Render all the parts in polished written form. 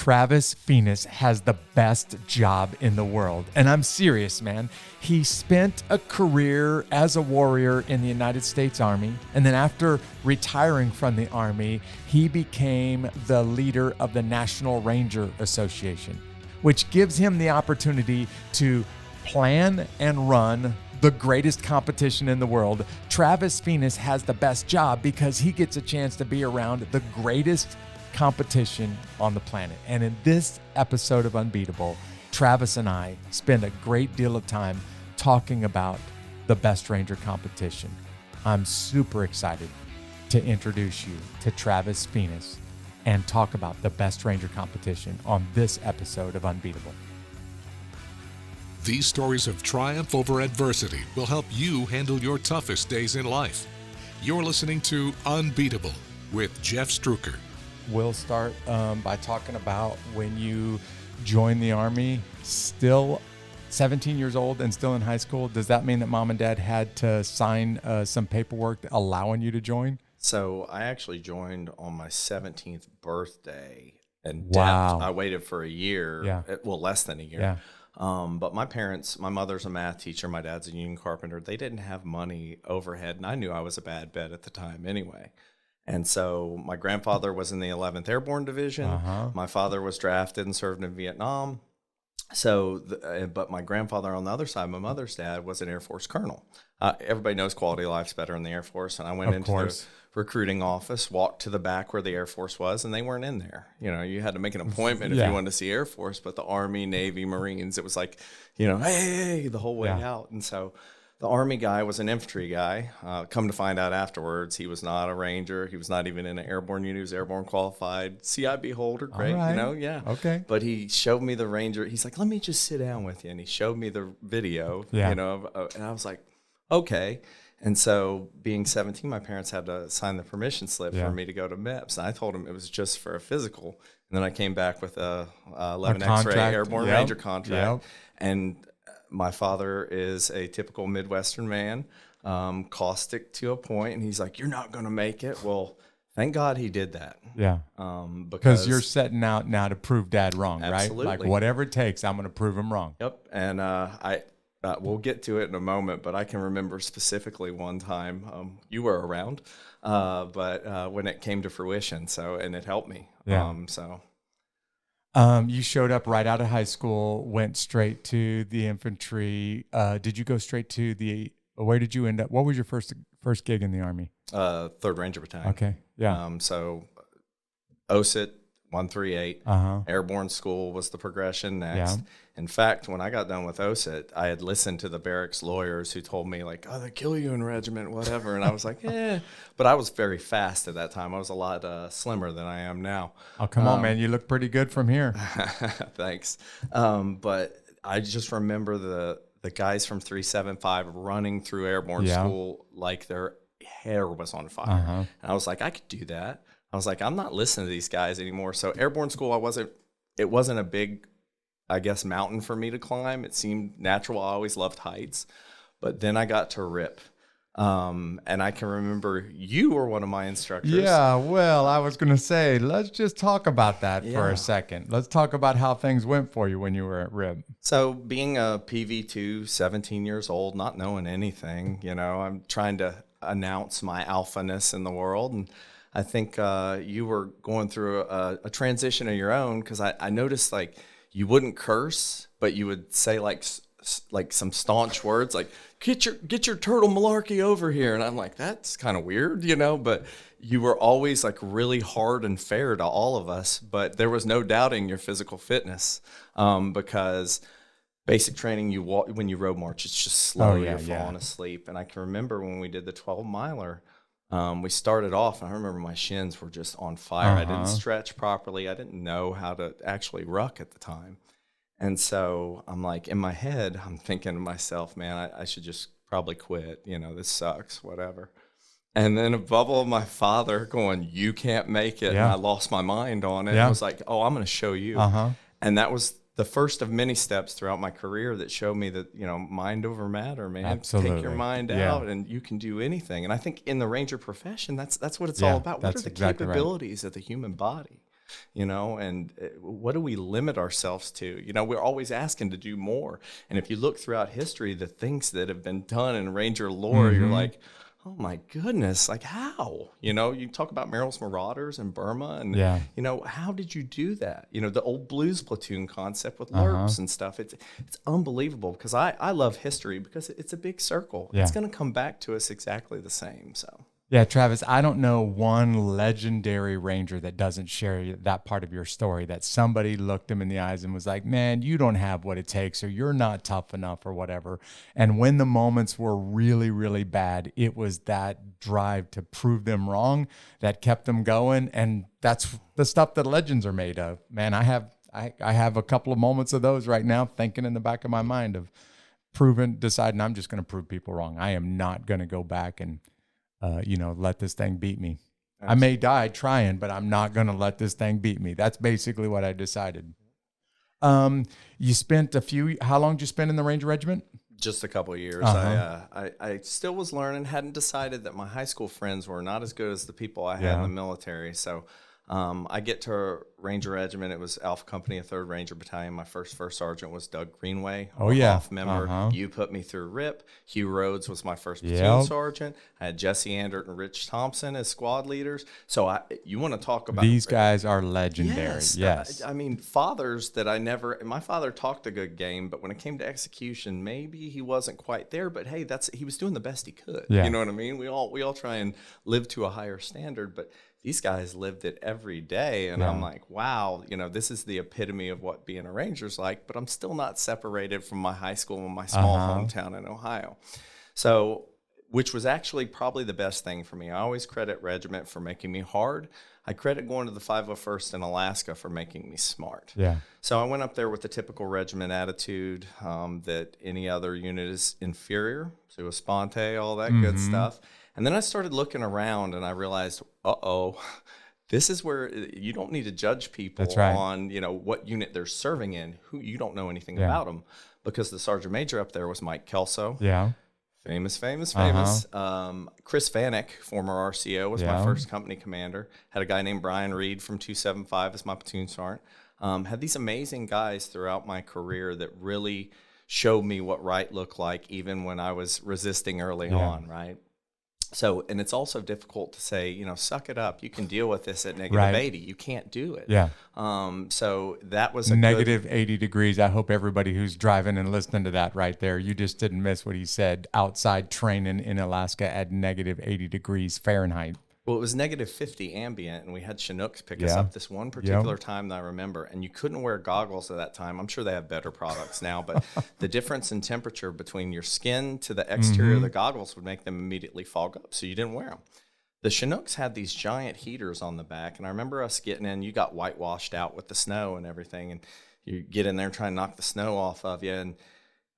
Travis Pheanis has the best job in the world. And I'm serious, man. He spent a career as a warrior in the United States Army. And then after retiring from the Army, he became the leader of the National Ranger Association, which gives him the opportunity to plan and run the greatest competition in the world. Travis Pheanis has the best job because he gets a chance to be around the greatest competition on the planet. And in this episode of Unbeatable, Travis and I spend a great deal of time talking about the Best Ranger competition. I'm super excited to introduce you to Travis Pheanis and talk about the Best Ranger competition on this episode of Unbeatable. These stories of triumph over adversity will help you handle your toughest days in life. You're listening to Unbeatable with Jeff Struker. We'll start by talking about when you joined the Army, still 17 years old and still in high school. Does that mean that mom and dad had to sign some paperwork allowing you to join? So I actually joined on my 17th birthday. And wow. I waited for a year, less than a year. Yeah. But my parents, my mother's a math teacher, my dad's a union carpenter. They didn't have money overhead, and I knew I was a bad bet at the time anyway. And so my grandfather was in the 11th Airborne Division. My father was drafted and served in Vietnam. But my grandfather on the other side, my mother's dad, was an Air Force colonel. Everybody knows quality of life's better in the Air Force. And I went into the recruiting office, walked to the back where the Air Force was, and they weren't in there. You know, you had to make an appointment if you wanted to see Air Force, but the Army, Navy, Marines, it was like, hey, the whole way out. And so the Army guy was an infantry guy. Come to find out afterwards, he was not a Ranger. He was not even in an airborne unit. He was airborne qualified. CIB holder, great, right. Okay. But he showed me the Ranger. He's like, let me just sit down with you. And he showed me the video, and I was like, okay. And so being 17, my parents had to sign the permission slip for me to go to MEPS. And I told him it was just for a physical. And then I came back with a 11 X-ray airborne Ranger contract. And my father is a typical Midwestern man, caustic to a point, and he's like, "You're not going to make it." Well, thank God he did that. Yeah. Because you're setting out now to prove Dad wrong, absolutely. Right? Like whatever it takes, I'm going to prove him wrong. Yep. And we'll get to it in a moment, but I can remember specifically one time you were around, but when it came to fruition, and it helped me. Yeah. You showed up right out of high school, went straight to the infantry. Did you go straight to where did you end up? What was your first gig in the Army? 3rd Ranger Battalion. Okay. Yeah. So OSIT 138, airborne school was the progression next. Yeah. In fact, when I got done with OSIT, I had listened to the barracks lawyers who told me like, "Oh, they kill you in regiment, whatever." And I was like, but I was very fast at that time. I was a lot slimmer than I am now. Oh, come on, man. You look pretty good from here. Thanks. But I just remember the guys from 375 running through airborne school like their hair was on fire. And I was like, I could do that. I was like, I'm not listening to these guys anymore. So airborne school, it wasn't a big, I guess, mountain for me to climb. It seemed natural. I always loved heights. But then I got to RIP. And I can remember you were one of my instructors. Yeah, well, I was going to say, let's just talk about that for a second. Let's talk about how things went for you when you were at RIP. So being a PV2, 17 years old, not knowing anything, I'm trying to announce my alphaness in the world. And I think you were going through a transition of your own, because I noticed like you wouldn't curse, but you would say like some staunch words like get your turtle malarkey over here, and I'm like, that's kind of weird, but you were always like really hard and fair to all of us, but there was no doubting your physical fitness, because basic training, when you road march, it's just slow. You're falling asleep. And I can remember when we did the 12-miler, we started off, and I remember my shins were just on fire. I didn't stretch properly. I didn't know how to actually ruck at the time. And so I'm like, in my head, I'm thinking to myself, man, I should just probably quit. This sucks, whatever. And then a bubble of my father going, you can't make it. And I lost my mind on it. I was like, oh, I'm going to show you. And that was the first of many steps throughout my career that showed me that, mind over matter, man. Absolutely. Take your mind out and you can do anything. And I think in the Ranger profession, that's what it's all about. What are the capabilities of the human body? and what do we limit ourselves to? We're always asking to do more. And if you look throughout history, the things that have been done in Ranger lore, you're like, oh my goodness, like how? You talk about Merrill's Marauders in Burma, and Yeah. how did you do that? The old blues platoon concept with LERPs and stuff. It's unbelievable, because I love history, because it's a big circle. Yeah. It's going to come back to us exactly the same. So. Yeah, Travis, I don't know one legendary ranger that doesn't share that part of your story, that somebody looked him in the eyes and was like, man, you don't have what it takes, or you're not tough enough, or whatever. And when the moments were really, really bad, it was that drive to prove them wrong that kept them going. And that's the stuff that legends are made of. Man, I have a couple of moments of those right now, thinking in the back of my mind of deciding I'm just going to prove people wrong. I am not going to go back and let this thing beat me. Absolutely. I may die trying, but I'm not going to let this thing beat me. That's basically what I decided. You spent how long did you spend in the Ranger Regiment? Just a couple of years. I still was learning, hadn't decided that my high school friends were not as good as the people I had in the military. So I get to Ranger Regiment. It was Alpha Company, a 3rd Ranger Battalion. My first sergeant was Doug Greenway. Off member. You put me through RIP. Hugh Rhodes was my first platoon sergeant. I had Jesse Andert and Rich Thompson as squad leaders. So you want to talk about... These guys are legendary. Yes. I mean, fathers that my father talked a good game, but when it came to execution, maybe he wasn't quite there. But hey, he was doing the best he could. Yeah. You know what I mean? We all try and live to a higher standard, but these guys lived it every day. And I'm like, wow, this is the epitome of what being a Ranger's like, but I'm still not separated from my high school and my small hometown in Ohio. So, which was actually probably the best thing for me. I always credit regiment for making me hard. I credit going to the 501st in Alaska for making me smart. Yeah. So I went up there with the typical regiment attitude that any other unit is inferior, sua sponte, all that good stuff. And then I started looking around, and I realized, this is where you don't need to judge people on, what unit they're serving in, who you don't know anything about them, because the sergeant major up there was Mike Kelso. Yeah. Famous. Chris Vanek, former RCO, was my first company commander. Had a guy named Brian Reed from 275 as my platoon sergeant. Had these amazing guys throughout my career that really showed me what right looked like, even when I was resisting early on, right? So, and it's also difficult to say, suck it up. You can deal with this at negative 80. You can't do it. Yeah. So that was a negative 80 degrees. I hope everybody who's driving and listening to that right there, you just didn't miss what he said. Outside training in Alaska at negative 80 degrees Fahrenheit. Well, it was negative 50 ambient, and we had Chinooks pick us up this one particular time that I remember, and you couldn't wear goggles at that time. I'm sure they have better products now, but the difference in temperature between your skin to the exterior of the goggles would make them immediately fog up, so you didn't wear them. The Chinooks had these giant heaters on the back, and I remember us getting in. You got whitewashed out with the snow and everything, and you get in there trying to knock the snow off of you, and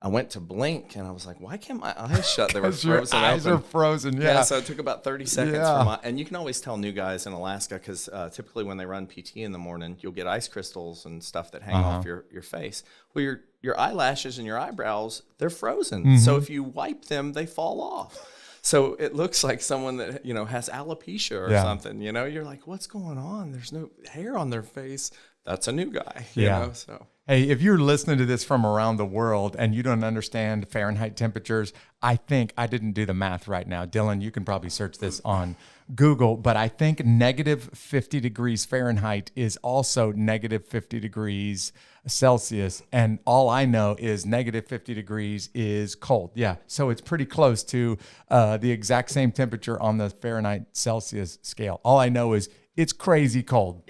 I went to blink, and I was like, why can't my eyes shut? They were frozen. Your eyes are frozen, yeah. So it took about 30 seconds for my, and you can always tell new guys in Alaska, because typically when they run PT in the morning, you'll get ice crystals and stuff that hang off your face. Well, your eyelashes and your eyebrows, they're frozen. So if you wipe them, they fall off. So it looks like someone that, has alopecia or something, you're like, what's going on? There's no hair on their face. That's a new guy, you know, so. Hey, if you're listening to this from around the world and you don't understand Fahrenheit temperatures, I think I didn't do the math right now. Dylan, you can probably search this on Google, but I think negative 50 degrees Fahrenheit is also negative 50 degrees Celsius. And all I know is negative 50 degrees is cold. Yeah. So it's pretty close to the exact same temperature on the Fahrenheit Celsius scale. All I know is it's crazy cold.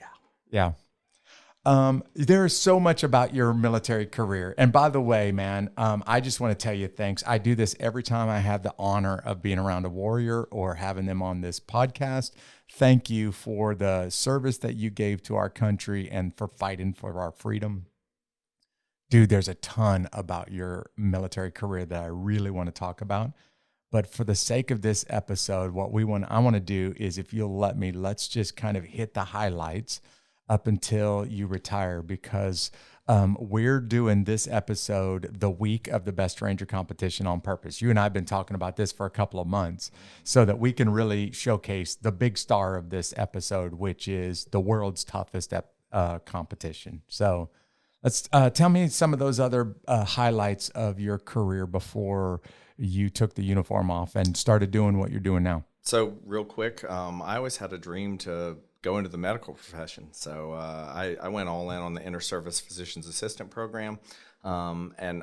Yeah. There is so much about your military career. And by the way, man, I just want to tell you thanks. I do this every time I have the honor of being around a warrior or having them on this podcast. Thank you for the service that you gave to our country and for fighting for our freedom. Dude, there's a ton about your military career that I really want to talk about. But for the sake of this episode, what I want to do is, if you'll let me, let's just kind of hit the highlights up until you retire, because we're doing this episode the week of the Best Ranger competition on purpose. You and I have been talking about this for a couple of months so that we can really showcase the big star of this episode, which is the world's toughest competition. So let's tell me some of those other highlights of your career before you took the uniform off and started doing what you're doing now. So real quick, I always had a dream to go into the medical profession. So I went all in on the inter-service physician's assistant program.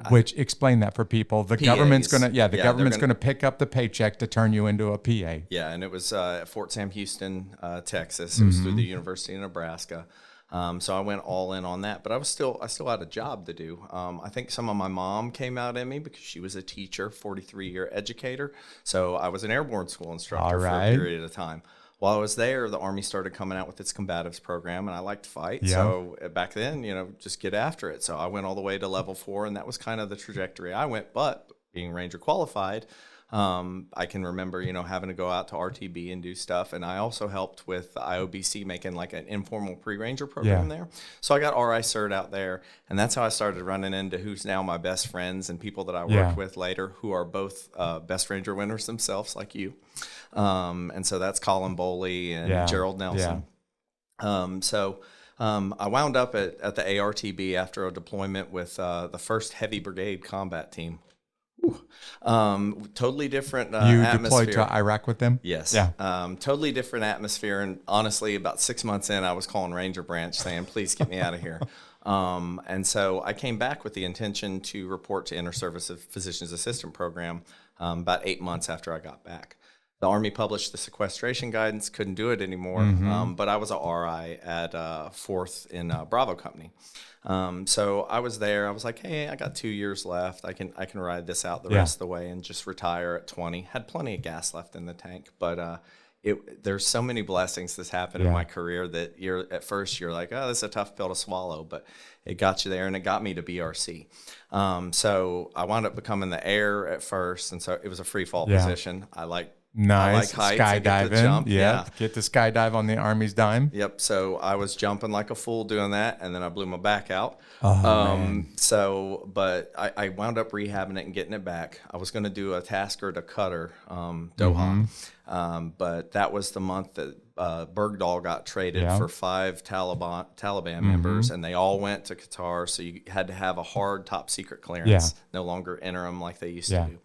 Which explain that for people. The PAs. Government's government's gonna pick up the paycheck to turn you into a PA. Yeah, and it was at Fort Sam Houston, Texas. It was through the University of Nebraska. So I went all in on that, but I still had a job to do. I think some of my mom came out at me because she was a teacher, 43-year educator. So I was an airborne school instructor for a period of time. While I was there, the Army started coming out with its combatives program, and I liked to fight. Yeah. So back then, just get after it. So I went all the way to level 4, and that was kind of the trajectory I went. But being Ranger qualified, I can remember, having to go out to RTB and do stuff. And I also helped with the IOBC making like an informal pre-Ranger program there. So I got RI cert out there. And that's how I started running into who's now my best friends and people that I worked with later who are both Best Ranger winners themselves, like you. And so that's Colin Bowley and Gerald Nelson. I wound up at the ARTB after a deployment with the 1st Heavy Brigade Combat Team. Totally different You atmosphere. deployed to Iraq with them? Yes. Yeah. Totally different atmosphere. And honestly, about 6 months in, I was calling Ranger Branch saying, please get me out of here. And so I came back with the intention to report to Inter-Service Physician's Assistant Program about 8 months after I got back. The Army published the sequestration guidance, couldn't do it anymore, but I was a RI at 4th in Bravo Company. So I was there. I was like, hey, I got 2 years left. I can ride this out the rest of the way and just retire at 20. Had plenty of gas left in the tank, but there's so many blessings that's happened in my career that at first you're like, oh, this is a tough pill to swallow, but it got you there, and it got me to BRC. So I wound up becoming the air at first, and so it was a free fall position. I like heights, skydiving. Get to skydive on the Army's dime. Yep. So I was jumping like a fool doing that, and then I blew my back out. But I wound up rehabbing it and getting it back. I was going to do a tasker to Qatar, Doha, but that was the month that Bergdahl got traded for 5 Taliban members, and they all went to Qatar. So you had to have a hard top secret clearance, no longer interim like they used to do.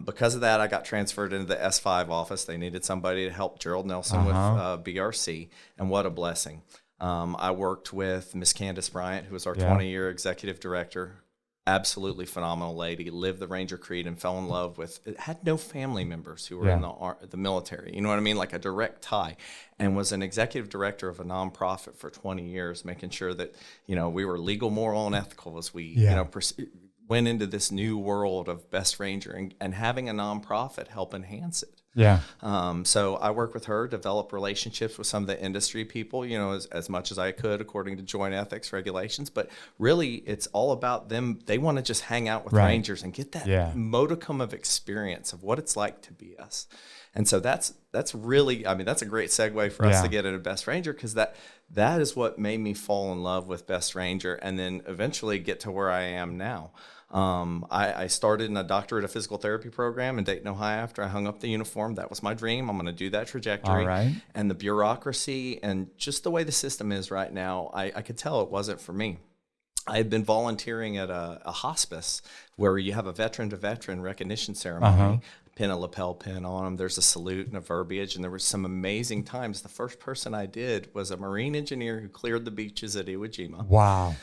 Because of that, I got transferred into the S5 office. They needed somebody to help Gerald Nelson with BRC, and what a blessing. I worked with Miss Candace Bryant, who was our 20-year executive director. Absolutely phenomenal lady, lived the Ranger Creed and fell in love with it. Had no family members who were in the military, you know what I mean, like a direct tie, and was an executive director of a nonprofit for 20 years, making sure that, we were legal, moral, and ethical as we, went into this new world of Best Ranger, and having a nonprofit help enhance it. So I worked with her, develop relationships with some of the industry people, as much as I could according to joint ethics regulations. But really, it's all about them. They want to just hang out with Rangers and get that modicum of experience of what it's like to be us. And so that's really, that's a great segue for us to get into Best Ranger, because that is what made me fall in love with Best Ranger, and then eventually get to where I am now. I started in a doctorate of physical therapy program in Dayton, Ohio after I hung up the uniform. That was my dream. I'm going to do that trajectory. And the bureaucracy and just the way the system is right now, I could tell it wasn't for me. I had been volunteering at a hospice where you have a veteran-to-veteran recognition ceremony. Pin a lapel pin on them. There's a salute and a verbiage, and there were some amazing times. The first person I did was a Marine engineer who cleared the beaches at Iwo Jima. Wow.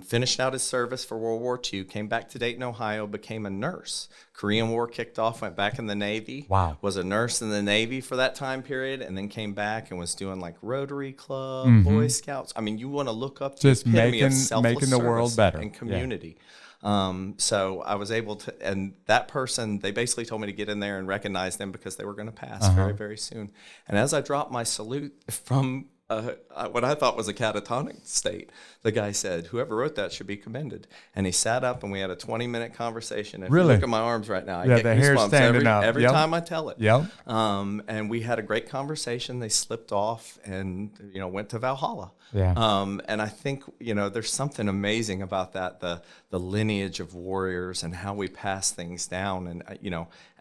Finished out his service for World War II, came back to Dayton, Ohio, became a nurse. Korean War kicked off, went back in the Navy. Wow. Was a nurse in the Navy for that time period, and then came back and was doing like Rotary Club, Boy Scouts. You want to look up to just making the world better and community. So I was able to, and that person, they basically told me to get in there and recognize them because they were going to pass very, very soon. And as I dropped my salute from what I thought was a catatonic state. The guy said, "Whoever wrote that should be commended." And he sat up and we had a 20-minute conversation. If Really? you look at my arms right now, I Yeah, get the hair's goosebumps standing up. every Yep. time I tell it. Yep. And we had a great conversation. They slipped off and, went to Valhalla. Yeah. And I think, there's something amazing about that, the lineage of warriors and how we pass things down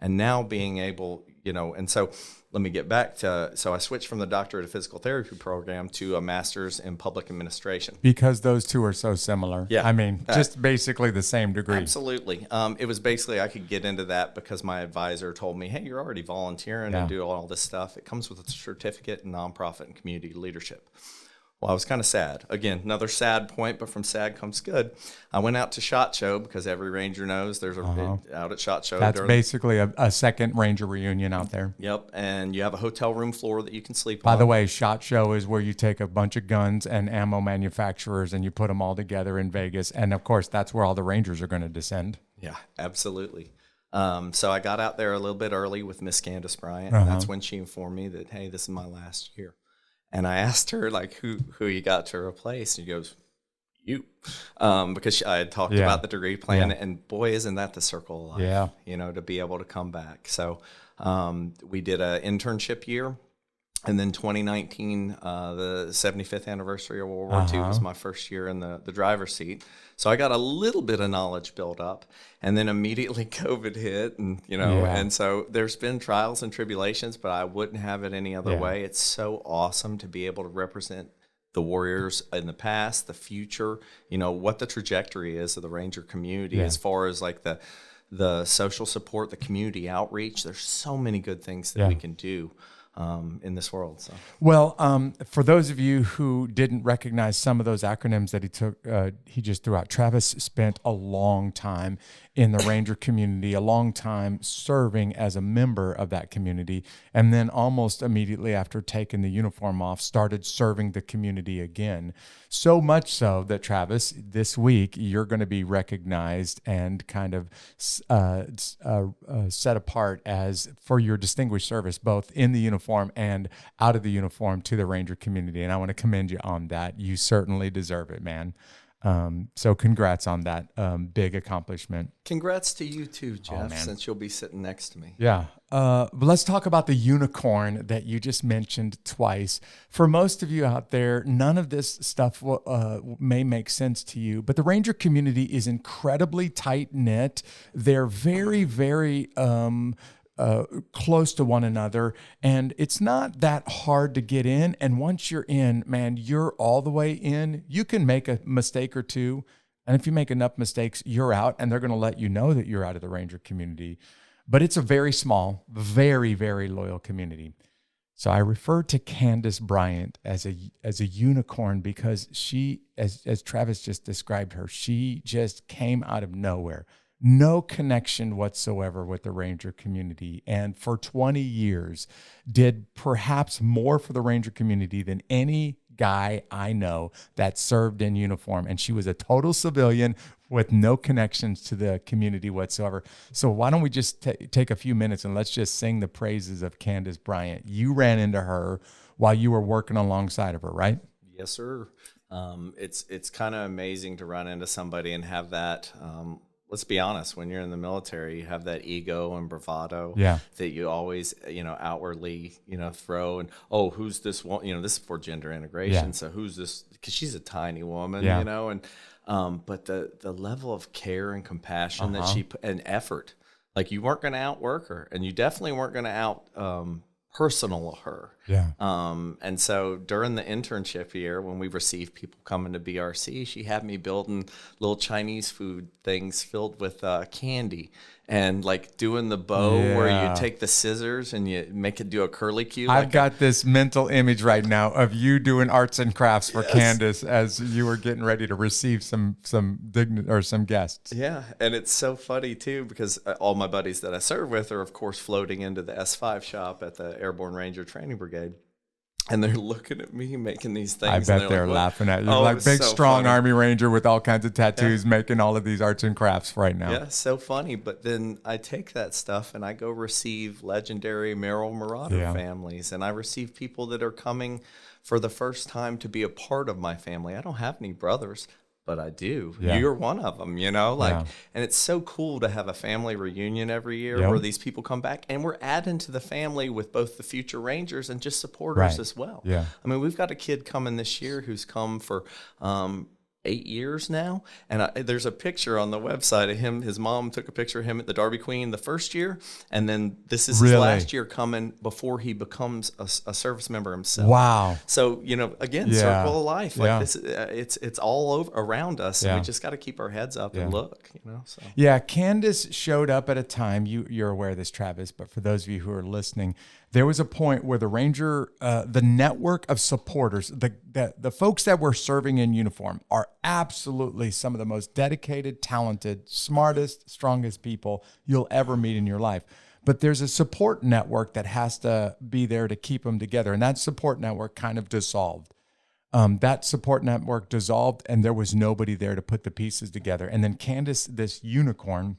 and now being able, and so let me get back to, so I switched from the doctorate of physical therapy program to a master's in public administration. Because those two are so similar. Yeah. I mean, just basically the same degree. Absolutely. It was basically, I could get into that because my advisor told me, hey, you're already volunteering and do all this stuff. It comes with a certificate in nonprofit and community leadership. Well, I was kind of sad. Again, another sad point, but from sad comes good. I went out to SHOT Show because every ranger knows there's out at SHOT Show. That's basically a second ranger reunion out there. Yep, and you have a hotel room floor that you can sleep By on. the way, SHOT Show is where you take a bunch of guns and ammo manufacturers and you put them all together in Vegas. And of course, that's where all the rangers are going to descend. Yeah, absolutely. So I got out there a little bit early with Miss Candace Bryant, and that's when she informed me that, hey, this is my last year. And I asked her, like, who you got to replace? And she goes, you. Because I had talked about the degree plan, and boy, isn't that the circle of life, to be able to come back. So we did an internship year. And then 2019, the 75th anniversary of World War II was my first year in the driver's seat. So I got a little bit of knowledge built up, and then immediately COVID hit, and and so there's been trials and tribulations, but I wouldn't have it any other way. It's so awesome to be able to represent the warriors in the past, the future, what the trajectory is of the Ranger community as far as like the social support, the community outreach. There's so many good things that we can do in this world. So. Well, for those of you who didn't recognize some of those acronyms that he just threw out, Travis spent a long time in the Ranger community, a long time serving as a member of that community, and then almost immediately after taking the uniform off, started serving the community again. So much so that, Travis, this week you're going to be recognized and kind of set apart as for your distinguished service, both in the uniform and out of the uniform to the Ranger community. And I want to commend you on that. You certainly deserve it, man. So congrats on that big accomplishment. Congrats to you too, Jeff, since you'll be sitting next to me. Yeah. But let's talk about the unicorn that you just mentioned twice. For most of you out there, none of this stuff may make sense to you, but the Ranger community is incredibly tight-knit. They're very, very close to one another, and it's not that hard to get in. And once you're in, man, you're all the way in. You can make a mistake or two, and if you make enough mistakes, you're out, and they're going to let you know that you're out of the Ranger community. But it's a very small, very, very loyal community. So I refer to Candace Bryant as a unicorn because she, as Travis just described her, she just came out of nowhere. No connection whatsoever with the Ranger community. And for 20 years, did perhaps more for the Ranger community than any guy I know that served in uniform. And she was a total civilian with no connections to the community whatsoever. So why don't we just take a few minutes and let's just sing the praises of Candace Bryant. You ran into her while you were working alongside of her, right? Yes, sir. It's kind of amazing to run into somebody and have that let's be honest, when you're in the military, you have that ego and bravado that you always, outwardly, throw. And, oh, who's this one? This is for gender integration. So who's this? Because she's a tiny woman, and but the level of care and compassion that she put and effort, like you weren't going to outwork her, and you definitely weren't going to out personal her. And so during the internship year, when we received people coming to BRC, she had me building little Chinese food things filled with candy and like doing the bow where you take the scissors and you make it do a curly cue. I've got this mental image right now of you doing arts and crafts for Candace as you were getting ready to receive some guests. Yeah, and it's so funny too because all my buddies that I serve with are of course floating into the S5 shop at the Airborne Ranger Training Brigade. And they're looking at me making these things. I bet they're like, laughing at you. Like big, so strong funny Army Ranger with all kinds of tattoos making all of these arts and crafts right now. Yeah, so funny. But then I take that stuff and I go receive legendary Merrill Marauder families. And I receive people that are coming for the first time to be a part of my family. I don't have any brothers, but I do. Yeah. You're one of them, like, Yeah. and it's so cool to have a family reunion every year Yep. where these people come back, and we're adding to the family with both the future Rangers and just supporters Right. as well. Yeah. I mean, we've got a kid coming this year who's come for 8 years now, and there's a picture on the website of him. His mom took a picture of him at the Derby Queen the first year, and then this is his Really? last year coming before he becomes a service member himself. Wow. So again, Yeah. circle of life. Like Yeah. this, it's all over around us, and Yeah. we just got to keep our heads up and Yeah. look. So Yeah, Candace showed up at a time, you're aware of this, Travis, but for those of you who are listening, there was a point where the Ranger, the network of supporters, the folks that were serving in uniform are absolutely some of the most dedicated, talented, smartest, strongest people you'll ever meet in your life. But there's a support network that has to be there to keep them together. And that support network kind of dissolved. That support network dissolved, and there was nobody there to put the pieces together. And then Candace, this unicorn,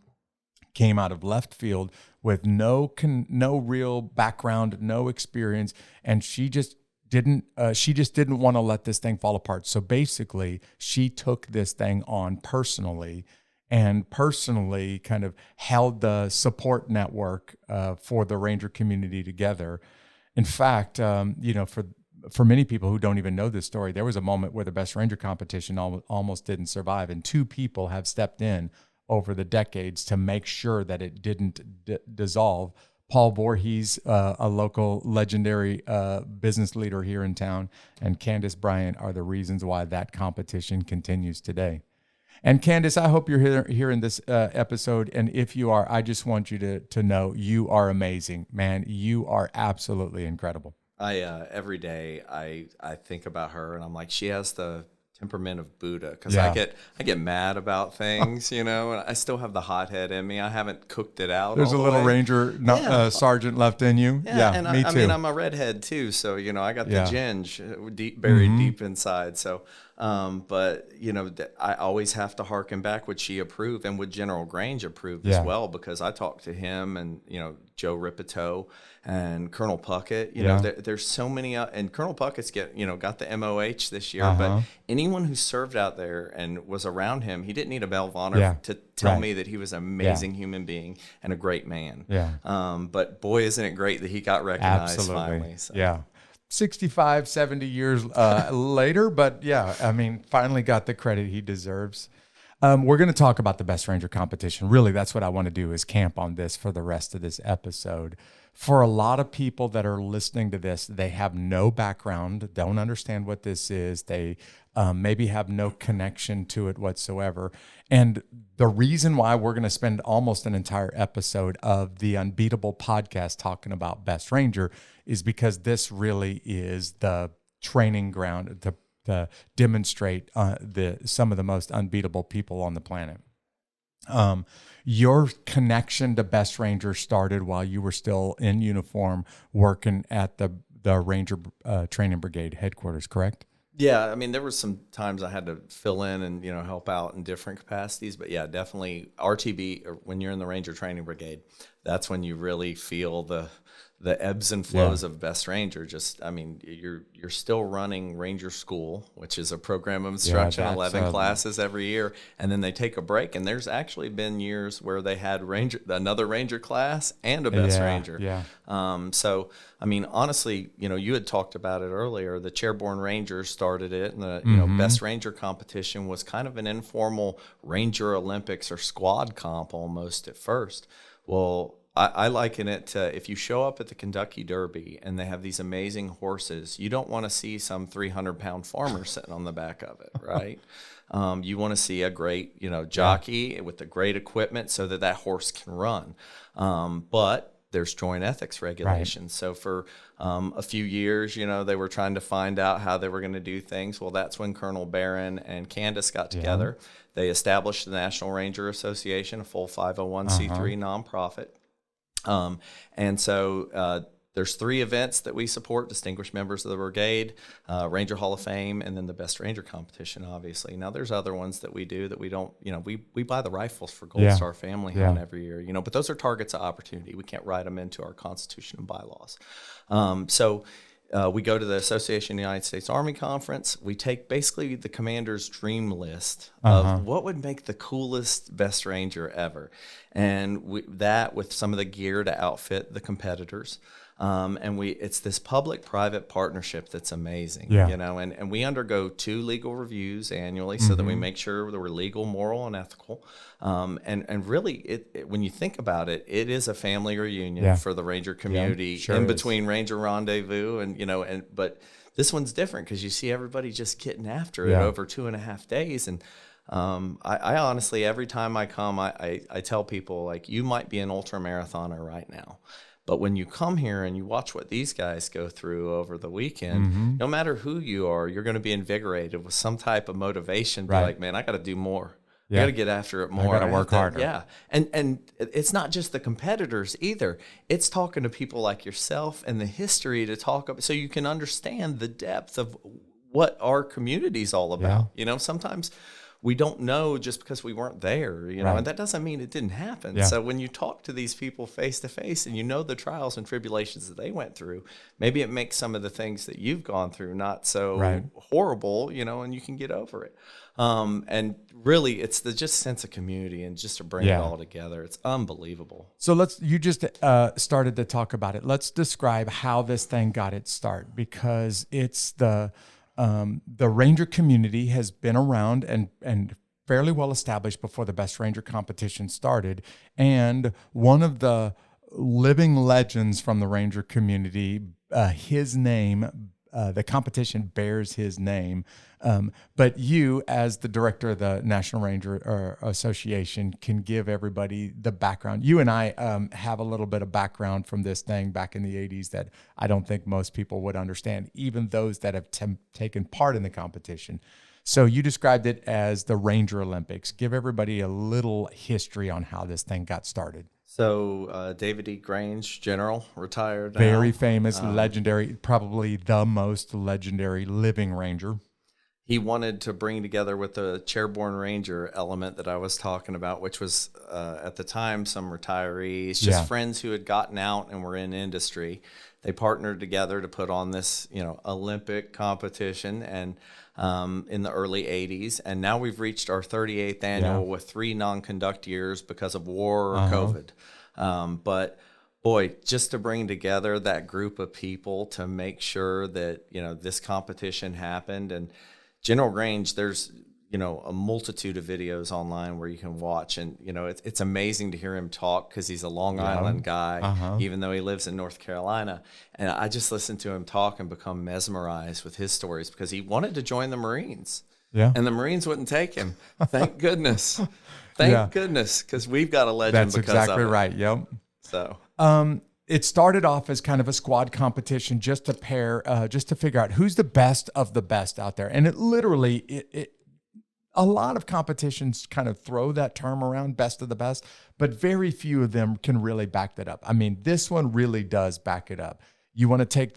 came out of left field with no real background, no experience, and she just didn't want to let this thing fall apart. So basically, she took this thing on personally, and personally kind of held the support network for the Ranger community together. In fact, for many people who don't even know this story, there was a moment where the Best Ranger competition almost didn't survive, and two people have stepped in over the decades to make sure that it didn't dissolve. Paul Voorhees, a local legendary business leader here in town, and Candace Bryant are the reasons why that competition continues today. And Candace, I hope you're here in this episode. And if you are, I just want you to know you are amazing, man. You are absolutely incredible. Every day I think about her, and I'm like, she has the temperament of Buddha, because Yeah. I get mad about things, and I still have the hothead in me. I haven't cooked it out. There's a all the little way. Ranger sergeant left in you. Yeah, and me too. I mean, I'm a redhead too, so I got the Yeah. ginge buried deep inside. So, but I always have to harken back. Would she approve, and would General Grange approve Yeah. as well? Because I talked to him and Joe Ripito and Colonel Puckett. Yeah. There's so many, and Colonel Puckett's got the MOH this year. Uh-huh. But anyone who served out there and was around him, he didn't need a Bell of Honor Yeah. to tell Right. me that he was an amazing human being and a great man. Yeah. But boy, isn't it great that he got recognized Absolutely. finally. So. Yeah. 65, 70 years later, but yeah, I mean, finally got the credit he deserves. We're going to talk about the Best Ranger competition. Really, that's what I want to do, is camp on this for the rest of this episode. For a lot of people that are listening to this, they have no background, don't understand what this is. They maybe have no connection to it whatsoever. And the reason why we're going to spend almost an entire episode of the Unbeatable podcast talking about Best Ranger is because this really is the training ground to demonstrate some of the most unbeatable people on the planet. Your connection to Best Ranger started while you were still in uniform working at the Ranger Training Brigade headquarters, correct? Yeah, I mean, there were some times I had to fill in and help out in different capacities, but yeah, definitely RTB, or when you're in the Ranger Training Brigade, that's when you really feel the ebbs and flows of Best Ranger. Just, I mean, you're still running Ranger School, which is a program of instruction, 11 classes every year, and then they take a break. And there's actually been years where they had another Ranger class and a Best Ranger. Yeah. So, I mean, honestly, you had talked about it earlier. The Chairborne Rangers started it, and the Best Ranger competition was kind of an informal Ranger Olympics or squad comp almost at first. Well, I liken it to, if you show up at the Kentucky Derby and they have these amazing horses, you don't want to see some 300-pound farmer sitting on the back of it, right? You want to see a great, jockey with the great equipment so that horse can run. But there's joint ethics regulations. Right. So for a few years, they were trying to find out how they were going to do things. Well, that's when Colonel Barron and Candace got together. Yeah. They established the National Ranger Association, a full 501c3 nonprofit. And so there's 3 events that we support: Distinguished Members of the Brigade, Ranger Hall of Fame, and then the Best Ranger competition, obviously. Now, there's other ones that we do that we don't, we buy the rifles for Gold Star Family Hunt every year, but those are targets of opportunity. We can't write them into our Constitution and bylaws. We go to the Association of the United States Army Conference. We take basically the commander's dream list of what would make the coolest, best Ranger ever. And with some of the gear to outfit the competitors. It's this public-private partnership that's amazing, and we undergo 2 legal reviews annually so that we make sure that we're legal, moral, and ethical. And really, when you think about it, it is a family reunion for the Ranger community in between Ranger Rendezvous but this one's different because you see everybody just getting after it over 2.5 days. And I honestly, every time I come, I tell people, like, you might be an ultra marathoner right now, but when you come here and you watch what these guys go through over the weekend, no matter who you are, you're going to be invigorated with some type of motivation. Be like, man, I got to do more. I got to get after it more. I got to work harder. Yeah. And it's not just the competitors either. It's talking to people like yourself and the history to talk about so you can understand the depth of what our community's all about. Sometimes we don't know just because we weren't there, and that doesn't mean it didn't happen. So when you talk to these people face to face and the trials and tribulations that they went through, maybe it makes some of the things that you've gone through not so horrible, and you can get over it. And really, it's the just sense of community and just to bring it all together. It's unbelievable. So you just started to talk about it. Let's describe how this thing got its start, because it's the Ranger community has been around and fairly well established before the Best Ranger competition started. And one of the living legends from the Ranger community, his name, the competition bears his name. But you, as the director of the National Ranger Association, can give everybody the background. You and I have a little bit of background from this thing back in the 80s that I don't think most people would understand, even those that have taken part in the competition. So you described it as the Ranger Olympics. Give everybody a little history on how this thing got started. So David E. Grange, General, retired now. Very famous, legendary, probably the most legendary living Ranger. He wanted to bring together with the chairborne Ranger element that I was talking about, which was at the time some retirees, just friends who had gotten out and were in industry. They partnered together to put on this, Olympic competition and in the early 80s. And now we've reached our 38th annual with 3 non-conduct years because of war or COVID. But boy, just to bring together that group of people to make sure that, this competition happened. And General Grange, there's, a multitude of videos online where you can watch. And, it's amazing to hear him talk because he's a Long Island guy, even though he lives in North Carolina. And I just listened to him talk and become mesmerized with his stories because he wanted to join the Marines. Yeah. And the Marines wouldn't take him. Thank goodness. Thank goodness, because we've got a legend because of it. That's exactly right. Yep. So. It started off as kind of a squad competition just to figure out who's the best of the best out there. And it literally, a lot of competitions kind of throw that term around, best of the best, but very few of them can really back that up. I mean, this one really does back it up. You want to take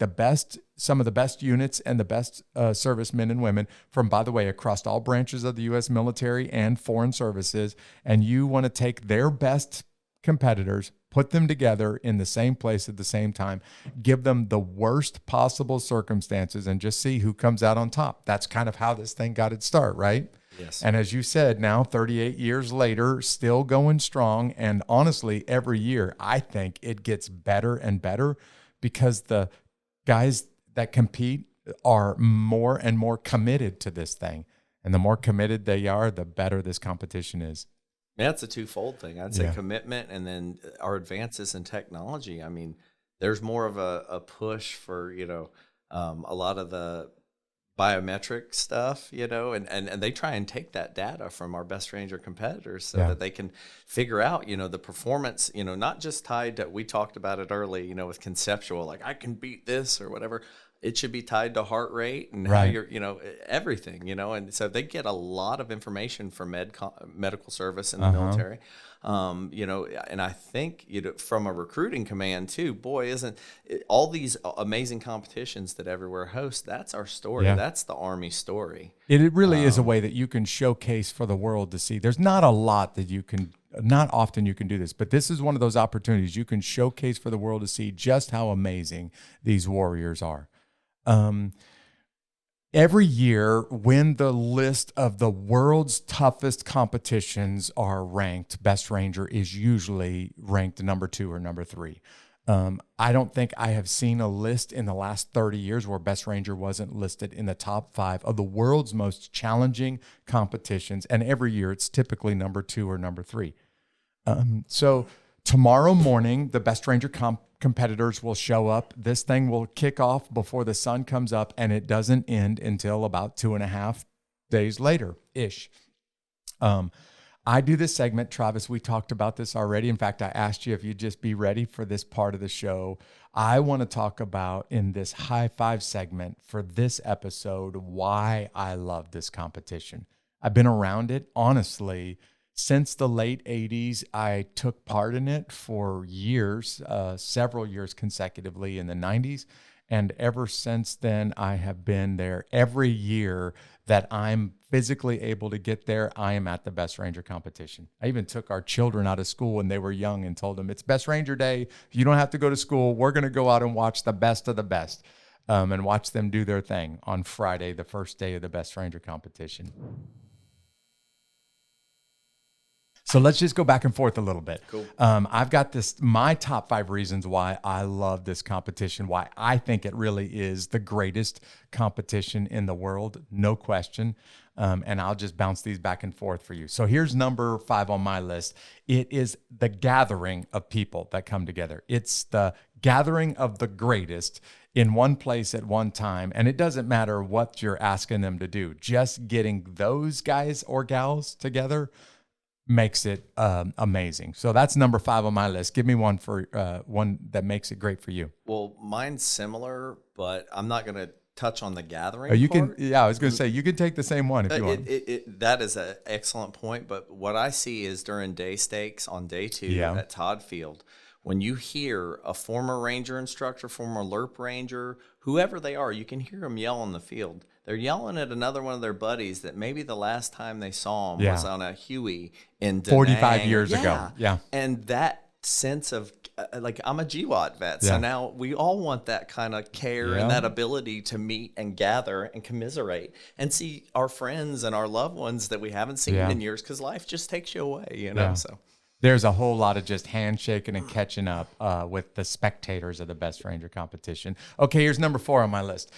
some of the best units and the best servicemen and women from, by the way, across all branches of the U.S. military and foreign services, and you want to take their best competitors, put them together in the same place at the same time, give them the worst possible circumstances, and just see who comes out on top. That's kind of how this thing got its start, right? Yes. And as you said, now 38 years later, still going strong. And honestly, every year, I think it gets better and better because the guys that compete are more and more committed to this thing. And the more committed they are, the better this competition is. Yeah, it's a twofold thing. I'd say commitment and then our advances in technology. I mean, there's more of a push for, a lot of the biometric stuff, and they try and take that data from our Best Ranger competitors so that they can figure out, the performance, not just tied to, we talked about it early, with conceptual, like I can beat this or whatever. It should be tied to heart rate and how you're, everything, and so they get a lot of information from medical service in the military. And I think, from a recruiting command too, boy, isn't it, all these amazing competitions that everywhere hosts, that's our story. Yeah. That's the Army story. It really is a way that you can showcase for the world to see. There's not often you can do this, but this is one of those opportunities you can showcase for the world to see just how amazing these warriors are. Every year, when the list of the world's toughest competitions are ranked, Best Ranger is usually ranked number 2 or number 3. I don't think I have seen a list in the last 30 years where Best Ranger wasn't listed in the top 5 of the world's most challenging competitions. And every year, it's typically number 2 or number 3. So tomorrow morning, the Best Ranger competitors will show up. This thing will kick off before the sun comes up, and it doesn't end until about 2.5 days later-ish. I do this segment, Travis, we talked about this already. In fact, I asked you if you'd just be ready for this part of the show. I want to talk about in this high five segment for this episode, why I love this competition. I've been around it, honestly, since the late 80s. I took part in it for years, several years consecutively in the 90s. And ever since then, I have been there every year that I'm physically able to get there. I am at the Best Ranger competition. I even took our children out of school when they were young and told them, it's Best Ranger Day. You don't have to go to school. We're going to go out and watch the best of the best, and watch them do their thing on Friday, the first day of the Best Ranger competition. So let's just go back and forth a little bit. Cool. I've got my top 5 reasons why I love this competition, why I think it really is the greatest competition in the world, no question. And I'll just bounce these back and forth for you. So here's number 5 on my list. It is the gathering of people that come together. It's the gathering of the greatest in one place at one time. And it doesn't matter what you're asking them to do. Just getting those guys or gals together makes it amazing. So that's number 5 on my list. Give me one that makes it great for you. Well, mine's similar, but I'm not going to touch on the gathering. Part. I was going to say, you can take the same one if you want. That is an excellent point. But what I see is during day stakes on day 2 at Todd Field, when you hear a former Ranger instructor, former LERP Ranger, whoever they are, you can hear them yell on the field. They're yelling at another one of their buddies that maybe the last time they saw him was on a Huey in Da Nang. 45 years ago. Yeah. And that sense of, like, I'm a GWAT vet, so now we all want that kind of care and that ability to meet and gather and commiserate and see our friends and our loved ones that we haven't seen in years, because life just takes you away, you know? So there's a whole lot of just handshaking and catching up with the spectators of the Best Ranger competition. Okay, here's number 4 on my list.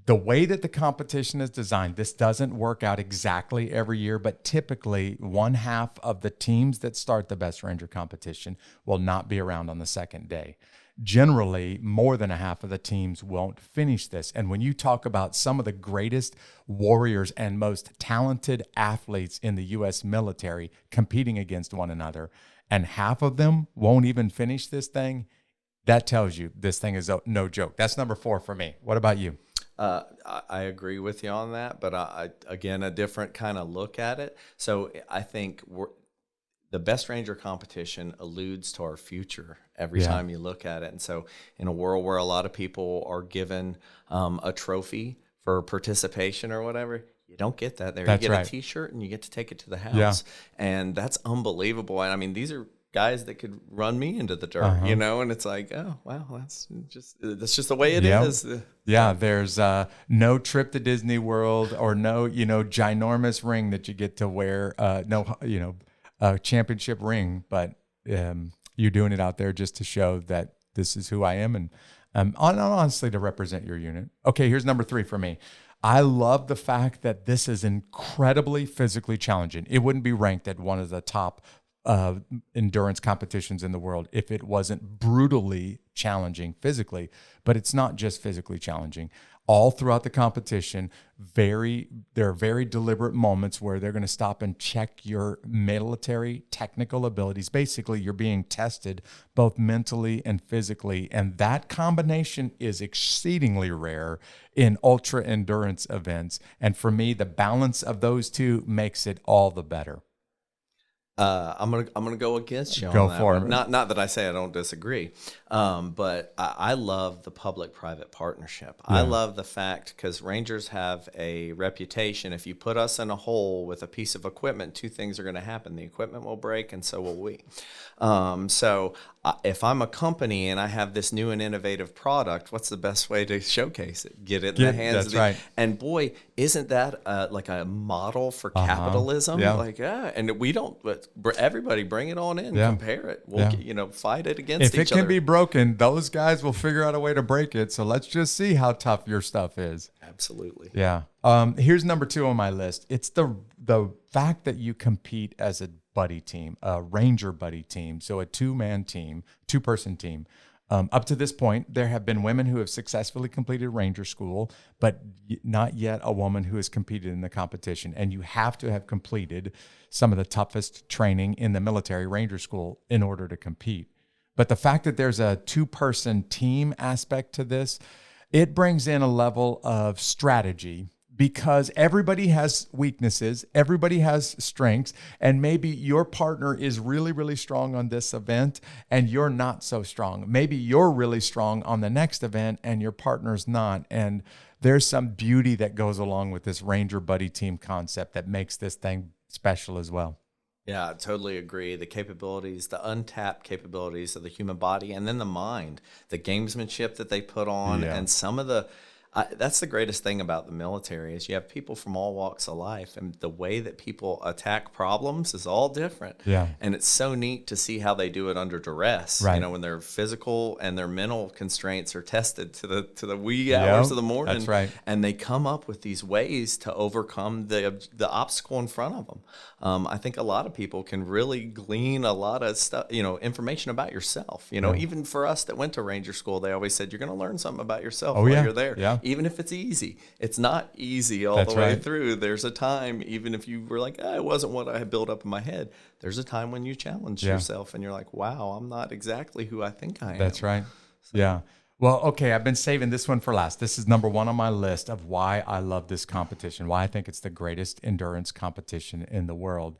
The way that the competition is designed, this doesn't work out exactly every year, but typically 1/2 of the teams that start the Best Ranger competition will not be around on the second day. Generally, more than 1/2 of the teams won't finish this. And when you talk about some of the greatest warriors and most talented athletes in the U.S. military competing against one another, and 1/2 of them won't even finish this thing, that tells you this thing is no joke. That's number 4 for me. What about you? I agree with you on that, but again, a different kind of look at it. So I think the Best Ranger competition alludes to our future every time you look at it. And so in a world where a lot of people are given a trophy for participation or whatever, you don't get that there. That's you get right. a T-shirt and you get to take it to the house. And that's unbelievable. And I mean, these are guys that could run me into the dirt, you know, and it's like, oh, wow, that's just the way it is. Yeah, there's no trip to Disney World or no, ginormous ring that you get to wear, a championship ring, but you're doing it out there just to show that this is who I am and honestly to represent your unit. Okay, here's number 3 for me. I love the fact that this is incredibly physically challenging. It wouldn't be ranked at one of the top endurance competitions in the world if it wasn't brutally challenging physically. But it's not just physically challenging. All throughout the competition, there are very deliberate moments where they're going to stop and check your military technical abilities. Basically, you're being tested both mentally and physically, and that combination is exceedingly rare in ultra endurance events. And for me, the balance of those two makes it all the better. I'm gonna go against you on Go that for one. it. Not that I say I don't disagree, but I love the public-private partnership. I Yeah. love the fact because Rangers have a reputation. If you put us in a hole with a piece of equipment, two things are going to happen: the equipment will break, and so will we. If I'm a company and I have this new and innovative product, what's the best way to showcase it? Get it in the hands of That's right. And boy, isn't that like a model for capitalism? Yeah. Like, and we don't. But everybody, bring it on in, Yeah. compare it. We'll fight it against If each it can other. be broken, those guys will figure out a way to break it. So let's just see how tough your stuff is. Absolutely. Yeah. Here's number 2 on my list. It's the fact that you compete as a buddy team, a Ranger buddy team. So a 2-man team, 2-person team. Up to this point, there have been women who have successfully completed Ranger School, but not yet a woman who has competed in the competition. And you have to have completed some of the toughest training in the military Ranger School in order to compete. But the fact that there's a 2-person team aspect to this, it brings in a level of strategy because everybody has weaknesses, everybody has strengths, and maybe your partner is really, really strong on this event and you're not so strong. Maybe you're really strong on the next event and your partner's not. And there's some beauty that goes along with this Ranger buddy team concept that makes this thing special as well. Yeah, I totally agree. The capabilities, the untapped capabilities of the human body, and then the mind, the gamesmanship that they put on, and some of the. That's the greatest thing about the military is you have people from all walks of life, and the way that people attack problems is all different. Yeah. And it's so neat to see how they do it under duress. Right. You know, when their physical and their mental constraints are tested to the wee hours of the morning. That's right. And they come up with these ways to overcome the obstacle in front of them. I think a lot of people can really glean a lot of stuff, information about yourself. Even for us that went to Ranger School, they always said you're going to learn something about yourself while you're there. Yeah. Even if it's easy. It's not easy all the way through. There's a time, even if you were like, it wasn't what I had built up in my head, there's a time when you challenge yourself and you're like, wow, I'm not exactly who I think I am. That's right. Yeah. Well, okay, I've been saving this one for last. This is number 1 on my list of why I love this competition, why I think it's the greatest endurance competition in the world.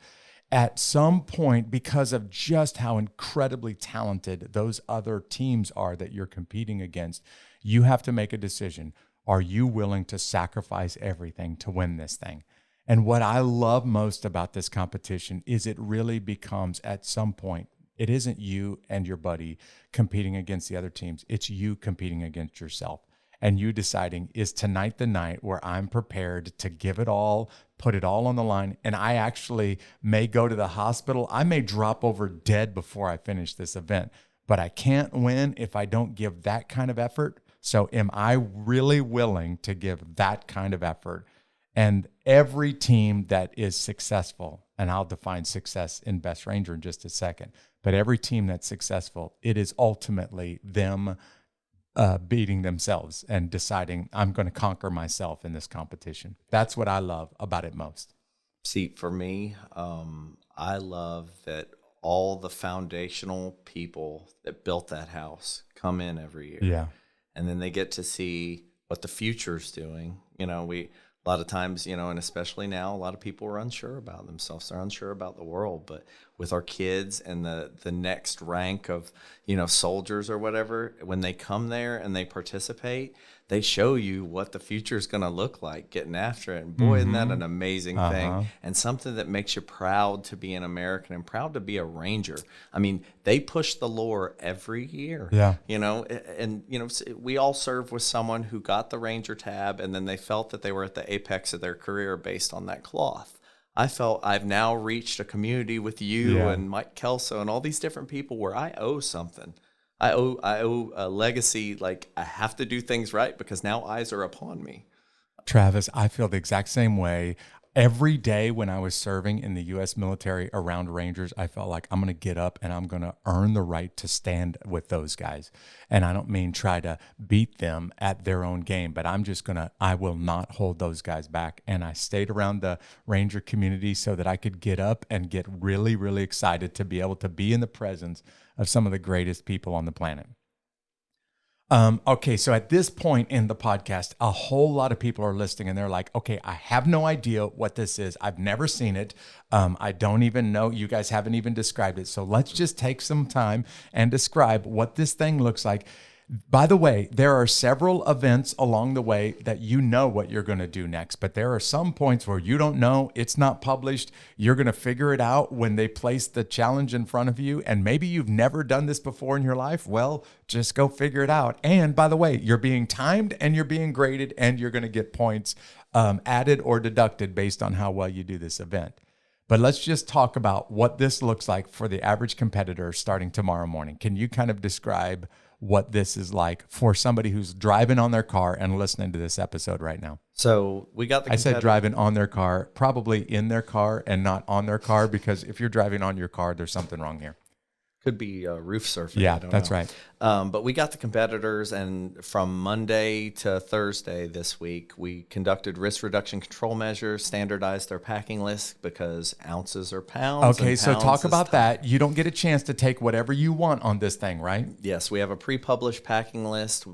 At some point, because of just how incredibly talented those other teams are that you're competing against, you have to make a decision. Are you willing to sacrifice everything to win this thing? And what I love most about this competition is it really becomes, at some point, it isn't you and your buddy competing against the other teams. It's you competing against yourself and you deciding, is tonight the night where I'm prepared to give it all, put it all on the line, and I actually may go to the hospital. I may drop over dead before I finish this event, but I can't win if I don't give that kind of effort. So am I really willing to give that kind of effort? And every team that is successful, and I'll define success in Best Ranger in just a second, but every team that's successful, it is ultimately them beating themselves and deciding, I'm going to conquer myself in this competition. That's what I love about it most. See, for me, I love that all the foundational people that built that house come in every year. Yeah. And then they get to see what the future's doing. A lot of times, and especially now, a lot of people are unsure about themselves. They're unsure about the world. But with our kids and the next rank of, soldiers or whatever, when they come there and they participate, they show you what the future is going to look like getting after it. And boy, isn't that an amazing thing, and something that makes you proud to be an American and proud to be a Ranger. I mean, they push the lore every year. Yeah. We all served with someone who got the Ranger tab and then they felt that they were at the apex of their career based on that cloth. I felt I've now reached a community with you and Mike Kelso and all these different people where I owe something. I owe a legacy. Like, I have to do things right because now eyes are upon me. Travis, I feel the exact same way. Every day when I was serving in the U.S. military around Rangers, I felt like I'm going to get up and I'm going to earn the right to stand with those guys. And I don't mean try to beat them at their own game, but I will not hold those guys back. And I stayed around the Ranger community so that I could get up and get really, really excited to be able to be in the presence of some of the greatest people on the planet. Okay, so at this point in the podcast, a whole lot of people are listening and they're like, okay, I have no idea what this is. I've never seen it. I don't even know. You guys haven't even described it. So let's just take some time and describe what this thing looks like. By the way, there are several events along the way that you know what you're going to do next, but there are some points where you don't know, it's not published. You're going to figure it out when they place the challenge in front of you. And maybe you've never done this before in your life. Well, just go figure it out. And by the way, you're being timed and you're being graded and you're going to get points added or deducted based on how well you do this event. But let's just talk about what this looks like for the average competitor starting tomorrow morning. Can you kind of describe what this is like for somebody who's driving on their car and listening to this episode right now? So we got the I said driving on their car, probably in their car and not on their car, because if you're driving on your car, there's something wrong here. Could be roof surfing. Yeah, I don't that's know. right. But we got the competitors, and from Monday to Thursday this week, we conducted risk reduction control measures, standardized their packing list because ounces are pounds. Okay, and so pounds talk is about that. You don't get a chance to take whatever you want on this thing, right? Yes, we have a pre-published packing list.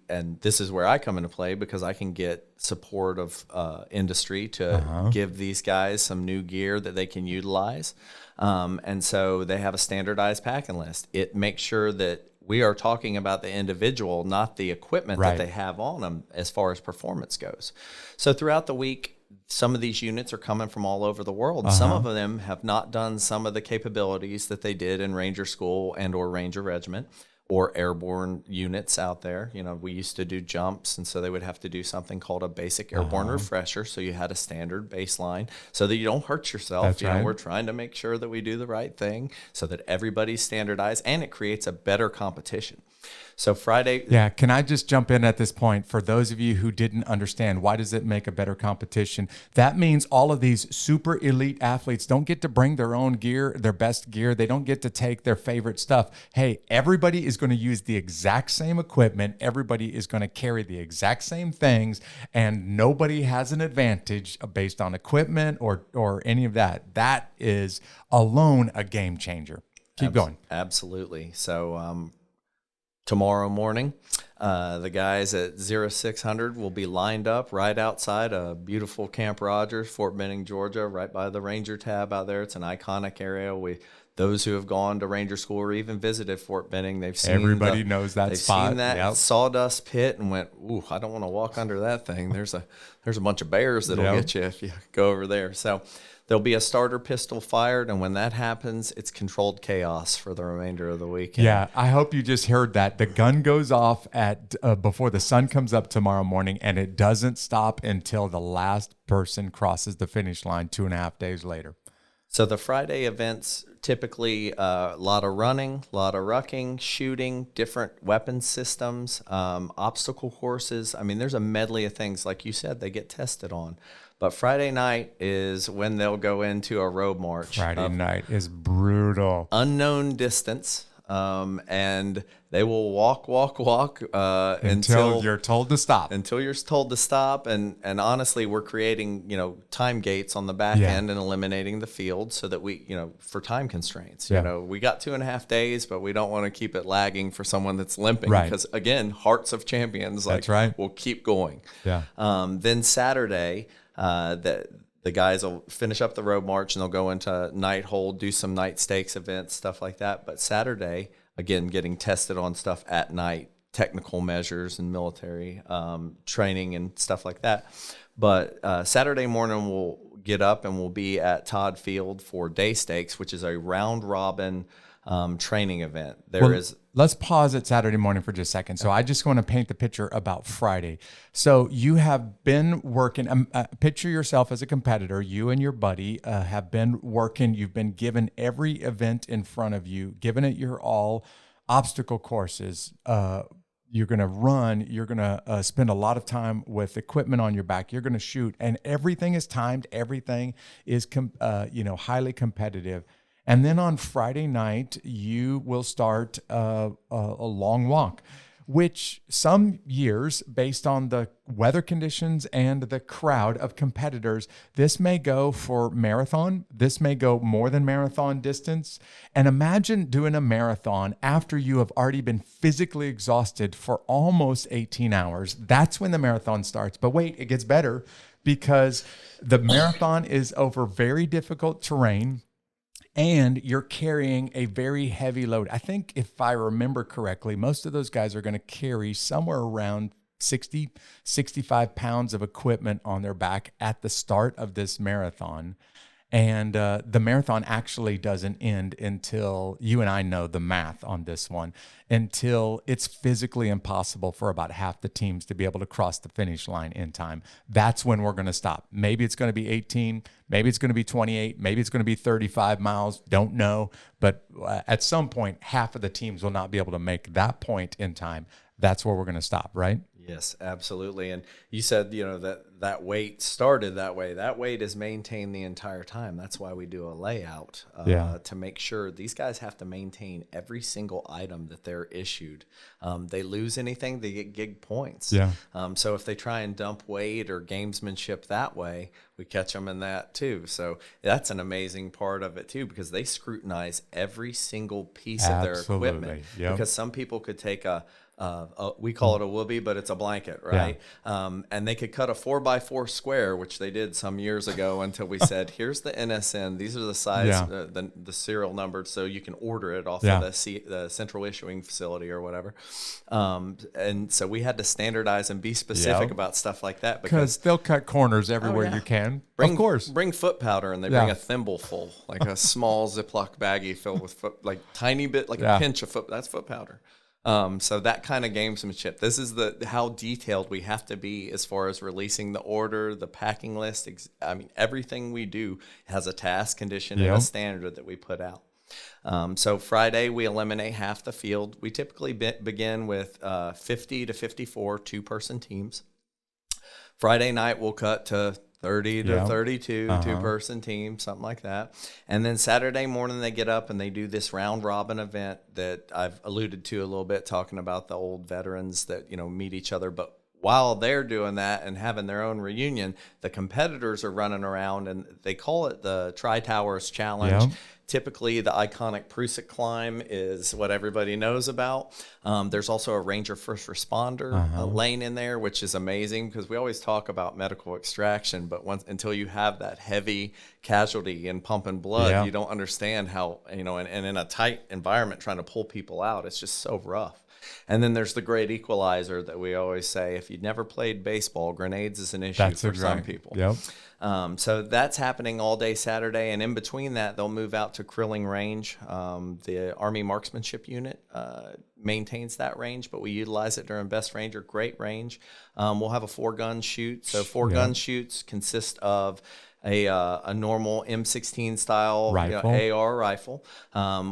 And this is where I come into play because I can get support of industry to give these guys some new gear that they can utilize. And so they have a standardized packing list. It makes sure that we are talking about the individual, not the equipment Right. that they have on them as far as performance goes. So throughout the week, some of these units are coming from all over the world. Some of them have not done some of the capabilities that they did in Ranger School and or Ranger Regiment or airborne units out there. You know, we used to do jumps, and so they would have to do something called a basic airborne refresher. So you had a standard baseline so that you don't hurt yourself. That's right. We're trying to make sure that we do the right thing so that everybody's standardized, and it creates a better competition. So Friday. Yeah, can I just jump in at this point? For those of you who didn't understand, why does it make a better competition? That means all of these super elite athletes don't get to bring their own gear, their best gear. They don't get to take their favorite stuff. Hey, everybody is going to use the exact same equipment. Everybody is going to carry the exact same things, and nobody has an advantage based on equipment or any of that. That is alone a game changer. Keep going. Absolutely. So tomorrow morning, the guys at 0600 will be lined up right outside a beautiful Camp Rogers, Fort Benning, Georgia, right by the Ranger tab out there. It's an iconic area. Those who have gone to Ranger School or even visited Fort Benning, they've seen Everybody knows that spot. They've seen that sawdust pit and went, ooh, I don't want to walk under that thing. There's a bunch of bears that'll get you if you go over there. So there'll be a starter pistol fired, and when that happens, it's controlled chaos for the remainder of the weekend. Yeah, I hope you just heard that. The gun goes off at before the sun comes up tomorrow morning, and it doesn't stop until the last person crosses the finish line 2.5 days later. So the Friday events, typically a lot of running, a lot of rucking, shooting, different weapon systems, obstacle courses. I mean, there's a medley of things. Like you said, they get tested on. But Friday night is when they'll go into a road march. Friday night is brutal. Unknown distance. And they will walk until you're told to stop. Until you're told to stop. And honestly, we're creating, time gates on the back end and eliminating the field so that we, for time constraints, we got 2.5 days, but we don't want to keep it lagging for someone that's limping. Right. Because again, hearts of champions, That's right. We'll keep going. Yeah. Then Saturday, the guys will finish up the road march and they'll go into night hold, do some night stakes events, stuff like that. But Saturday, again, getting tested on stuff at night, technical measures and military training and stuff like that. But Saturday morning, we'll get up and we'll be at Todd Field for day stakes, which is a round robin training event. Let's pause at Saturday morning for just a second. So I just want to paint the picture about Friday. So you have been working, picture yourself as a competitor. You and your buddy have been working. You've been given every event in front of you, given it your all, obstacle courses. You're going to run. You're going to spend a lot of time with equipment on your back. You're going to shoot, and everything is timed. Everything is, highly competitive. And then on Friday night, you will start a long walk. which some years, based on the weather conditions and the crowd of competitors, this may go for marathon. This may go more than marathon distance. And imagine doing a marathon after you have already been physically exhausted for almost 18 hours. That's when the marathon starts. But wait, it gets better, because the marathon is over very difficult terrain, and you're carrying a very heavy load. I think, if I remember correctly, most of those guys are going to carry somewhere around 60, 65 pounds of equipment on their back at the start of this marathon. And the marathon actually doesn't end until, you and I know the math on this one, until it's physically impossible for about half the teams to be able to cross the finish line in time. That's when we're going to stop. Maybe it's going to be 18, maybe it's going to be 28, maybe it's going to be 35 miles, don't know. But at some point, half of the teams will not be able to make that point in time. That's where we're going to stop, right? Yes, absolutely. And you said, that weight started that way. That weight is maintained the entire time. That's why we do a layout to make sure these guys have to maintain every single item that they're issued. They lose anything, they get gig points. Yeah. So if they try and dump weight or gamesmanship that way, we catch them in that too. So that's an amazing part of it too, because they scrutinize every single piece of their equipment. Yep. Because some people could take we call it a whoopee, but it's a blanket, right? Yeah. And they could cut a 4x4 square, which they did some years ago, until we said, here's the NSN. These are the size, the serial number, so you can order it off of the central issuing facility or whatever. And so we had to standardize and be specific about stuff like that, because they'll cut corners everywhere you can. Of course. Bring foot powder, and they bring a thimble full, like a small Ziploc baggie filled with like tiny bit, like a pinch of foot. That's foot powder. So that kind of gamesmanship. This is how detailed we have to be as far as releasing the order, the packing list. Everything we do has a task, condition, and a standard that we put out. So Friday, we eliminate half the field. We typically begin with 50 to 54 two-person teams. Friday night, we'll cut to 30 to 32 two-person team, something like that. And then Saturday morning, they get up and they do this round-robin event that I've alluded to a little bit, talking about the old veterans that, meet each other. But while they're doing that and having their own reunion, the competitors are running around, and they call it the Tri-Towers Challenge. Yep. Typically, the iconic Prusik climb is what everybody knows about. There's also a Ranger First Responder lane in there, which is amazing, because we always talk about medical extraction, but until you have that heavy casualty and pumping blood, you don't understand how, and in a tight environment, trying to pull people out, it's just so rough. And then there's the great equalizer that we always say, if you've never played baseball, grenades is an issue for some people. Yep. So that's happening all day Saturday. And in between that, they'll move out to Grueling Range. The Army Marksmanship Unit maintains that range, but we utilize it during Best Ranger. Great range. We'll have a 4-gun shoot. So 4-gun shoots consist of a normal M16 style rifle. AR rifle.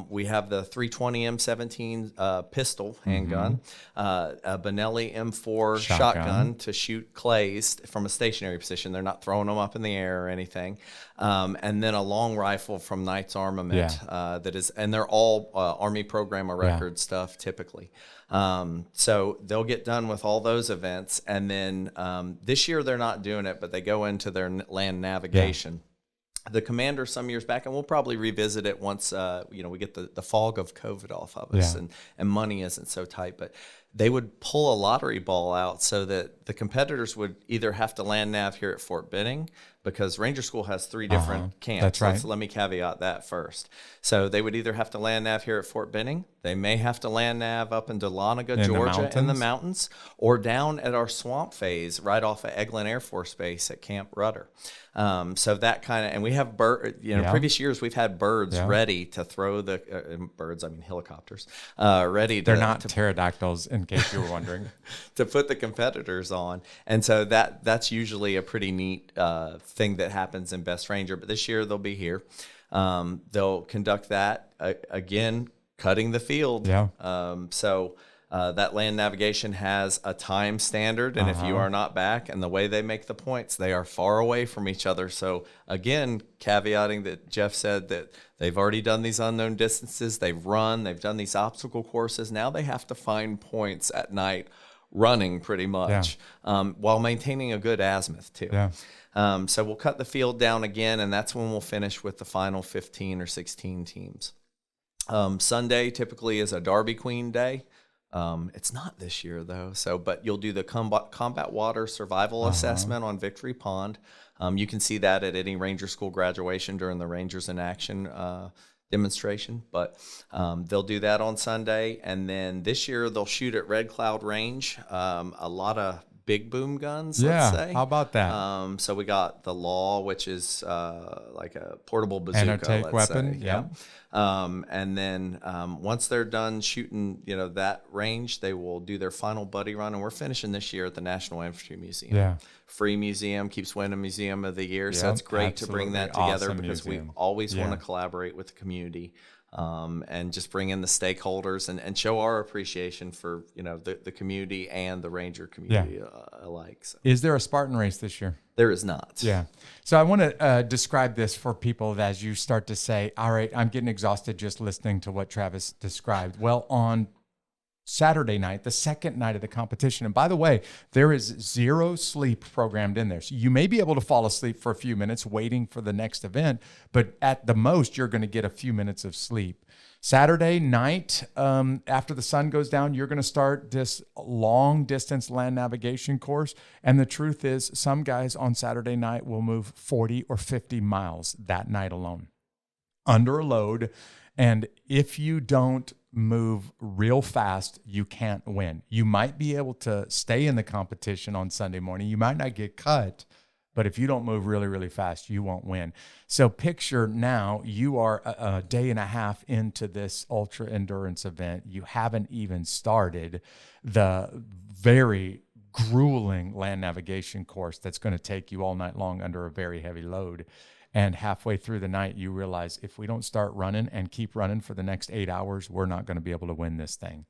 We have the 320 M17 pistol handgun, a Benelli M4 shotgun to shoot clays from a stationary position. They're not throwing them up in the air or anything. And then a long rifle from Knight's Armament that is, and they're all Army Program of Record stuff typically. So they'll get done with all those events, and then this year they're not doing it, but they go into their land navigation. The commander some years back, and we'll probably revisit it once we get the fog of COVID off of us and money isn't so tight, but they would pull a lottery ball out so that the competitors would either have to land nav here at Fort Benning, because Ranger School has 3 different camps. That's right. So let me caveat that first. So they would either have to land nav here at Fort Benning, they may have to land nav up in Dahlonega, Georgia, in the mountains, or down at our swamp phase right off of Eglin Air Force Base at Camp Rudder. So that kind of, and we have previous years we've had birds ready to throw helicopters, ready to. They're not pterodactyls, in case you were wondering. To put the competitors on. And so that's usually a pretty neat thing that happens in Best Ranger. But this year they'll be here. They'll conduct that again, cutting the field. that land navigation has a time standard, and if you are not back, and the way they make the points, they are far away from each other. So again, caveating that Jeff said that they've already done these unknown distances, they've done these obstacle courses. Now they have to find points at night running pretty much, while maintaining a good azimuth too. So we'll cut the field down again, and that's when we'll finish with the final 15 or 16 teams. Sunday typically is a Derby Queen day. It's not this year though. But you'll do the combat water survival assessment on Victory Pond. You can see that at any Ranger School graduation during the Rangers in Action demonstration. But they'll do that on Sunday, and then this year they'll shoot at Red Cloud Range. A lot of big boom guns. Let's say. How about that? So we got the Law, which is like a portable bazooka. Anti-tank weapon. Yeah. And then once they're done shooting, that range, they will do their final buddy run, and we're finishing this year at the National Infantry Museum. Yeah. Free museum, keeps winning Museum of the Year, so it's great to bring that together because we always want to collaborate with the community. And just bring in the stakeholders and show our appreciation for the community and the Ranger community alike. So. Is there a Spartan race this year? There is not. Yeah. So I want to describe this for people as you start to say, all right, I'm getting exhausted just listening to what Travis described. Well, on Saturday night, the second night of the competition. And by the way, there is 0 sleep programmed in there. So you may be able to fall asleep for a few minutes waiting for the next event, but at the most, you're going to get a few minutes of sleep. Saturday night, after the sun goes down, you're going to start this long distance land navigation course. And the truth is, some guys on Saturday night will move 40 or 50 miles that night alone under a load. And if you don't move real fast, you can't win. You might be able to stay in the competition on Sunday morning. You might not get cut, but if you don't move really, really fast, you won't win. So picture now you are a day and a half into this ultra endurance event. You haven't even started the very grueling land navigation course that's going to take you all night long under a very heavy load. And halfway through the night, you realize if we don't start running and keep running for the next 8 hours, we're not going to be able to win this thing.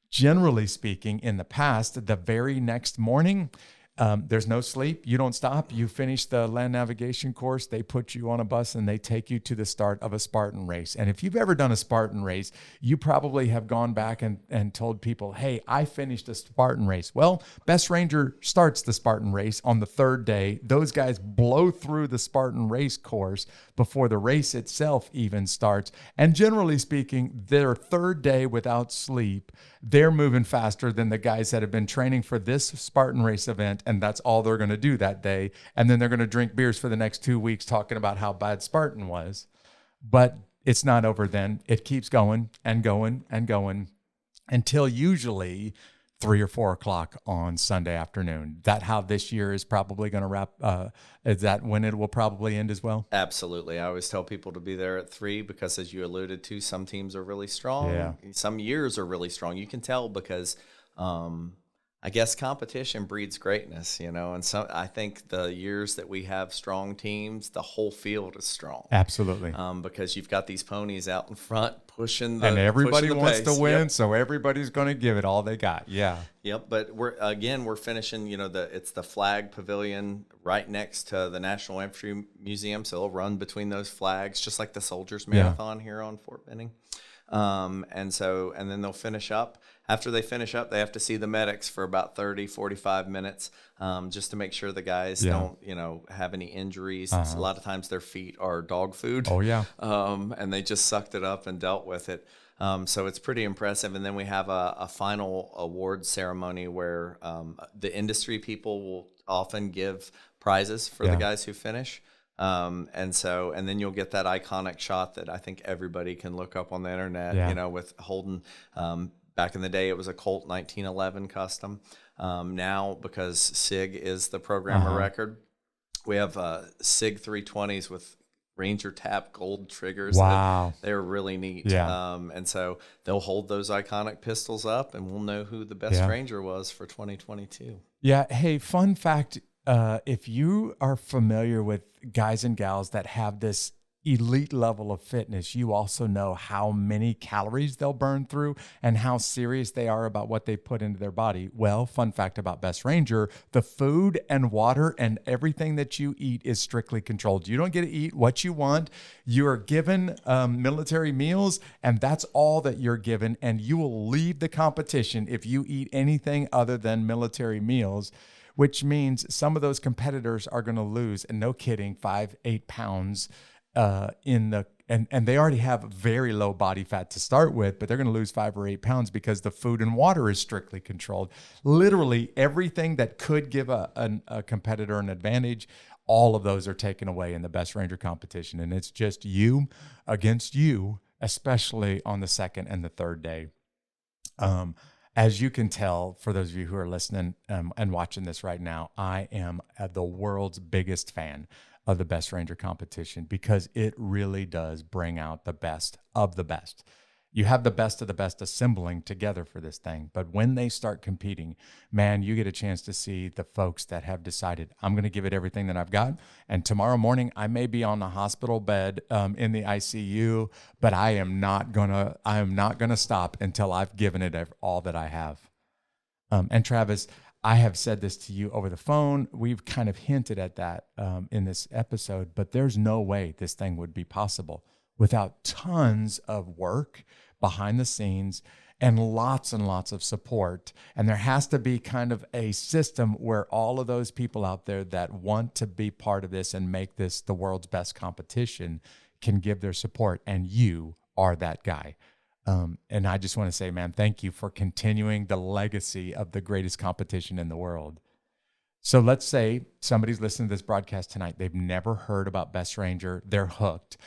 Generally speaking, in the past, the very next morning, there's no sleep. You don't stop. You finish the land navigation course. They put you on a bus and they take you to the start of a Spartan race. And if you've ever done a Spartan race, you probably have gone back and told people, hey, I finished a Spartan race. Well, Best Ranger starts the Spartan race on the third day. Those guys blow through the Spartan race course before the race itself even starts. And generally speaking, their third day without sleep, they're moving faster than the guys that have been training for this Spartan race event, and that's all they're going to do that day. And then they're going to drink beers for the next 2 weeks talking about how bad Spartan was. But it's not over then. It keeps going and going and going until usually 3 or 4 o'clock on Sunday afternoon. That how this year is probably going to wrap. Is that when it will probably end as well? Absolutely. I always tell people to be there at 3 because, as you alluded to, some teams are really strong. Yeah. Some years are really strong. You can tell because I guess competition breeds greatness, and so I think the years that we have strong teams, the whole field is strong. Absolutely. Because you've got these ponies out in front pushing and everybody wants pace. to win, Yep. So everybody's going to give it all they got. Yeah. Yep. But we're finishing. It's the flag pavilion right next to the National Infantry Museum, so they'll run between those flags, just like the Soldiers Marathon here on Fort Benning. And then they'll finish up. After they finish up, they have to see the medics for about 30, 45 minutes, just to make sure the guys don't, have any injuries. A lot of times their feet are dog food. Oh, yeah. And they just sucked it up and dealt with it. So it's pretty impressive. And then we have a final award ceremony where the industry people will often give prizes for the guys who finish. And then you'll get that iconic shot that I think everybody can look up on the internet, with Holden. Back in the day, it was a Colt 1911 custom. Now, because SIG is the programmer record, we have SIG 320s with Ranger Tap gold triggers. Wow. They're really neat. Yeah. And so they'll hold those iconic pistols up, and we'll know who the best Ranger was for 2022. Yeah. Hey, fun fact. If you are familiar with guys and gals that have this elite level of fitness, you also know how many calories they'll burn through and how serious they are about what they put into their body. Well, fun fact about Best Ranger, the food and water and everything that you eat is strictly controlled. You don't get to eat what you want. You are given military meals, and that's all that you're given. And you will leave the competition if you eat anything other than military meals, which means some of those competitors are going to lose, and no kidding, 5-8 pounds and they already have very low body fat to start with, but they're going to lose 5 or 8 pounds because the food and water is strictly controlled. Literally everything that could give a competitor an advantage, all of those are taken away in the Best Ranger competition. And it's just you against you, especially on the second and the third day. As you can tell, for those of you who are listening and watching this right now, I am the world's biggest fan of the Best Ranger competition because it really does bring out the best of the best. You have the best of the best assembling together for this thing. But when they start competing, man, you get a chance to see the folks that have decided, I'm going to give it everything that I've got. And tomorrow morning, I may be on the hospital bed in the ICU, but I am not going to stop until I've given it all that I have. And Travis, I have said this to you over the phone. We've kind of hinted at that in this episode, but there's no way this thing would be possible without tons of work behind the scenes and lots of support. And there has to be kind of a system where all of those people out there that want to be part of this and make this the world's best competition can give their support. And you are that guy. And I just want to say, man, thank you for continuing the legacy of the greatest competition in the world. So let's say somebody's listening to this broadcast tonight. They've never heard about Best Ranger. They're hooked.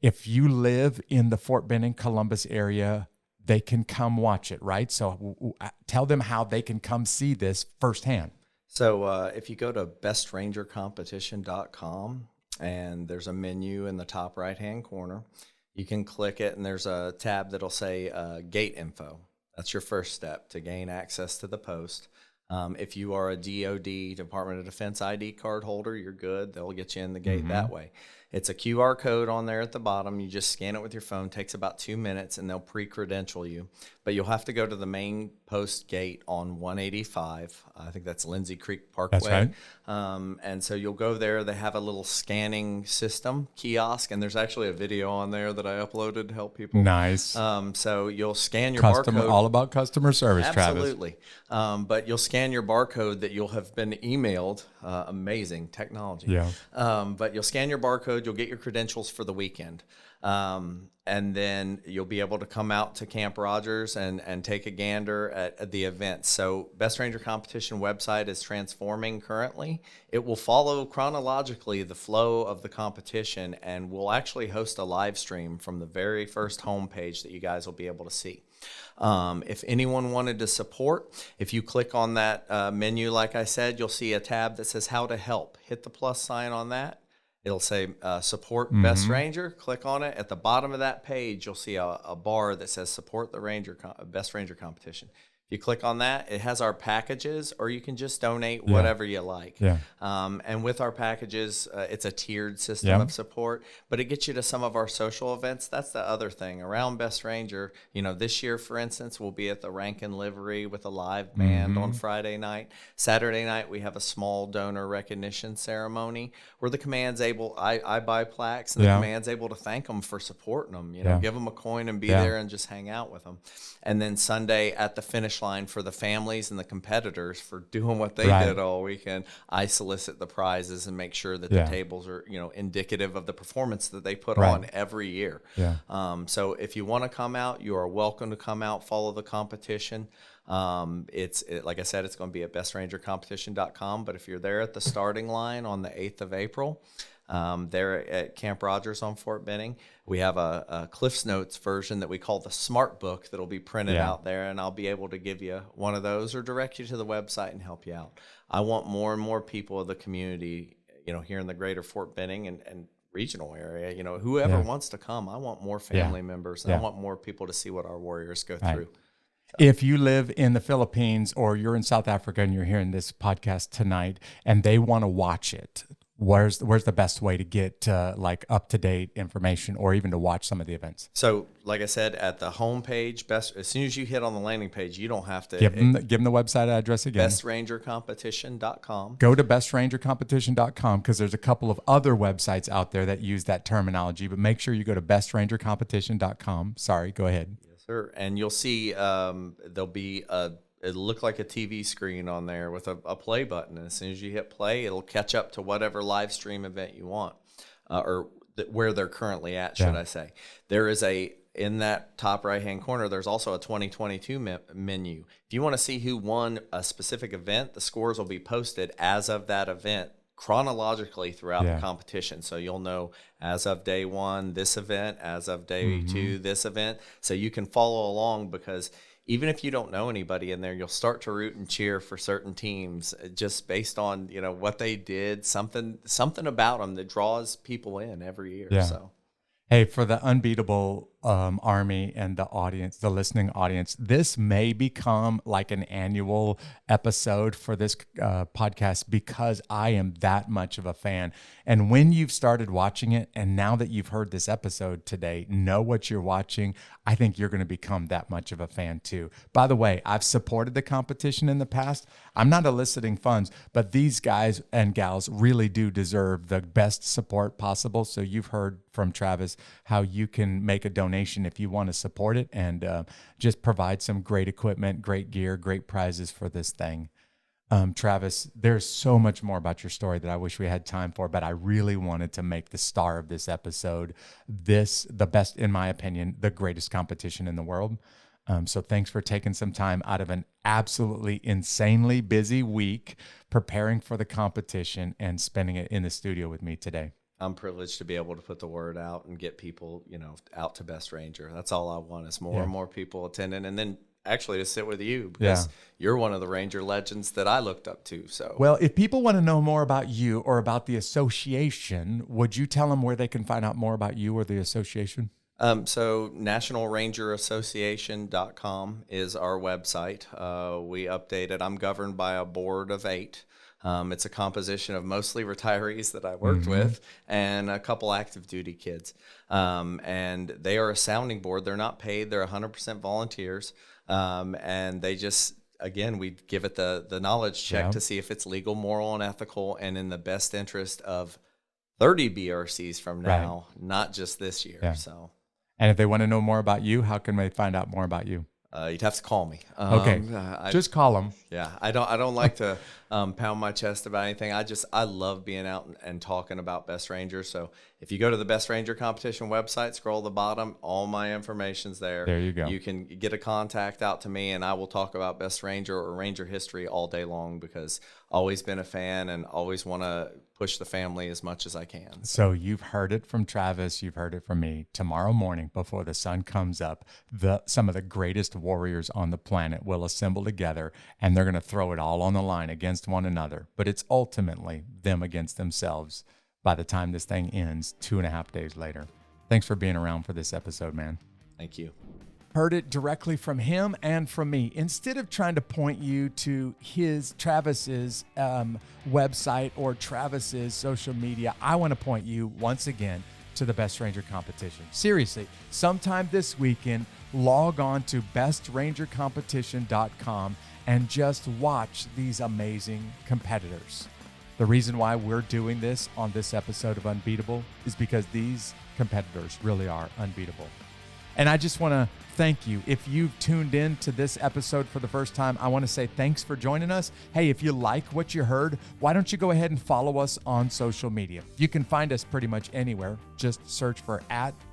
If you live in the Fort Benning, Columbus area, they can come watch it, right? So tell them how they can come see this firsthand. So if you go to bestrangercompetition.com, and there's a menu in the top right-hand corner, you can click it, and there's a tab that'll say gate info. That's your first step to gain access to the post. If you are a DOD, Department of Defense ID card holder, you're good. They'll get you in the gate that way. It's a QR code on there at the bottom. You just scan it with your phone. It takes about 2 minutes, and they'll pre-credential you. But you'll have to go to the main post gate on 185. I think that's Lindsay Creek Parkway. That's right. And so you'll go there. They have a little scanning system, kiosk, and there's actually a video on there that I uploaded to help people. Nice. So you'll scan your barcode. All about customer service, Absolutely. Travis. But you'll scan your barcode that you'll have been emailed. Amazing technology. Yeah. But you'll scan your barcode. You'll get your credentials for the weekend. And then you'll be able to come out to Camp Rogers and take a gander at the event. So Best Ranger Competition website is transforming currently. It will follow chronologically the flow of the competition, and we'll actually host a live stream from the very first homepage that you guys will be able to see. If anyone wanted to support, if you click on that menu, like I said, you'll see a tab that says how to help. Hit the plus sign on that. It'll say support Best Ranger. Click on it. At the bottom of that page, you'll see a bar that says support the Best Ranger competition. If you click on that, it has our packages, or you can just donate whatever you like. Yeah. And with our packages, it's a tiered system of support, but it gets you to some of our social events. That's the other thing. Around Best Ranger, this year, for instance, we'll be at the Rankin Livery with a live band on Friday night. Saturday night, we have a small donor recognition ceremony where the command's able, I buy plaques, and the command's able to thank them for supporting them, give them a coin and be there and just hang out with them. And then Sunday at the finish line for the families and the competitors for doing what they did all weekend, I solicit the prizes and make sure that the tables are, indicative of the performance that they put on every year. Yeah. So if you want to come out, you are welcome to come out, follow the competition. Like I said, it's going to be at bestrangercompetition.com, but if you're there at the starting line on the 8th of April, there at Camp Rogers on Fort Benning, we have a Cliff's Notes version that we call the Smart Book that'll be printed out there, and I'll be able to give you one of those or direct you to the website and help you out. I want more and more people of the community, here in the greater Fort Benning and regional area, whoever wants to come. I want more family members, and I want more people to see what our warriors go through. If you live in the Philippines or you're in South Africa and you're hearing this podcast tonight and they want to watch it, where's the best way to get like up-to-date information or even to watch some of the events? So, like I said, at the homepage, as soon as you hit on the landing page, you don't have to Give them the website address again. bestrangercompetition.com. Go to bestrangercompetition.com because there's a couple of other websites out there that use that terminology, but make sure you go to bestrangercompetition.com. Sorry, go ahead. Yes, sir. And you'll see there'll be it'll look like a TV screen on there with a play button. And as soon as you hit play, it'll catch up to whatever live stream event you want, where they're currently at, should I say. There is in that top right-hand corner, there's also a 2022 menu. If you want to see who won a specific event, the scores will be posted as of that event chronologically throughout the competition. So you'll know as of day one, this event, as of day two, this event. So you can follow along, because even if you don't know anybody in there, you'll start to root and cheer for certain teams just based on, what they did, something about them that draws people in every year. Yeah. So, hey, for the Unbeatable Army and the audience, the listening audience, this may become like an annual episode for this podcast because I am that much of a fan. And when you've started watching it, and now that you've heard this episode today, know what you're watching, I think you're going to become that much of a fan too. By the way, I've supported the competition in the past. I'm not eliciting funds, but these guys and gals really do deserve the best support possible. So you've heard from Travis how you can make a donation if you want to support it and just provide some great equipment, great gear, great prizes for this thing. Travis, there's so much more about your story that I wish we had time for, but I really wanted to make the star of this episode, the best, in my opinion, the greatest competition in the world. So thanks for taking some time out of an absolutely insanely busy week preparing for the competition and spending it in the studio with me today. I'm privileged to be able to put the word out and get people, out to Best Ranger. That's all I want, is more and more people attending, and then actually to sit with you, because you're one of the Ranger legends that I looked up to. So, well, if people want to know more about you or about the association, would you tell them where they can find out more about you or the association? So nationalrangerassociation.com is our website. We update it. I'm governed by a board of 8. It's a composition of mostly retirees that I worked with and a couple active duty kids. And they are a sounding board. They're not paid. They're 100% volunteers. And they just, again, we give it the knowledge check to see if it's legal, moral, and ethical, and in the best interest of 30 BRCs from now, not just this year. Yeah. So, and if they want to know more about you, how can they find out more about you? You'd have to call me. Okay, just call them. Yeah, I don't like to pound my chest about anything. I love being out and talking about Best Ranger. So if you go to the Best Ranger competition website, scroll to the bottom, all my information's there. There you go. You can get a contact out to me, and I will talk about Best Ranger or Ranger history all day long, because always been a fan and always want to push the family as much as I can. So you've heard it from Travis. You've heard it from me. Tomorrow morning, before the sun comes up, some of the greatest warriors on the planet will assemble together, and they're going to throw it all on the line against one another. But it's ultimately them against themselves by the time this thing ends 2.5 days later. Thanks for being around for this episode, man. Thank you. Heard it directly from him and from me. Instead of trying to point you to Travis's website or Travis's social media, I want to point you once again to the Best Ranger competition. Seriously, sometime this weekend, log on to bestrangercompetition.com and just watch these amazing competitors. The reason why we're doing this on this episode of Unbeatable is because these competitors really are unbeatable. And I just want to thank you. If you've tuned in to this episode for the first time, I want to say thanks for joining us. Hey, if you like what you heard, why don't you go ahead and follow us on social media? You can find us pretty much anywhere. Just search for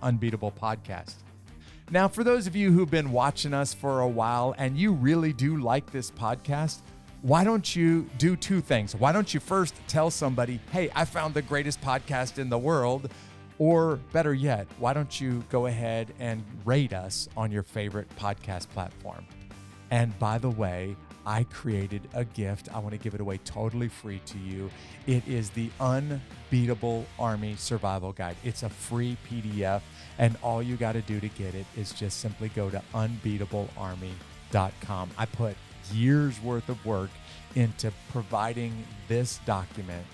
@Unbeatable Podcast. Now, for those of you who've been watching us for a while and you really do like this podcast, why don't you do 2 things? Why don't you first tell somebody, hey, I found the greatest podcast in the world? Or better yet, why don't you go ahead and rate us on your favorite podcast platform? And by the way, I created a gift. I want to give it away totally free to you. It is the Unbeatable Army Survival Guide. It's a free PDF, and all you got to do to get it is just simply go to unbeatablearmy.com. I put years worth of work into providing this document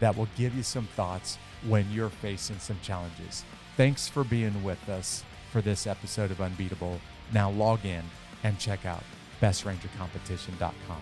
that will give you some thoughts when you're facing some challenges. Thanks for being with us for this episode of Unbeatable. Now log in and check out bestrangercompetition.com.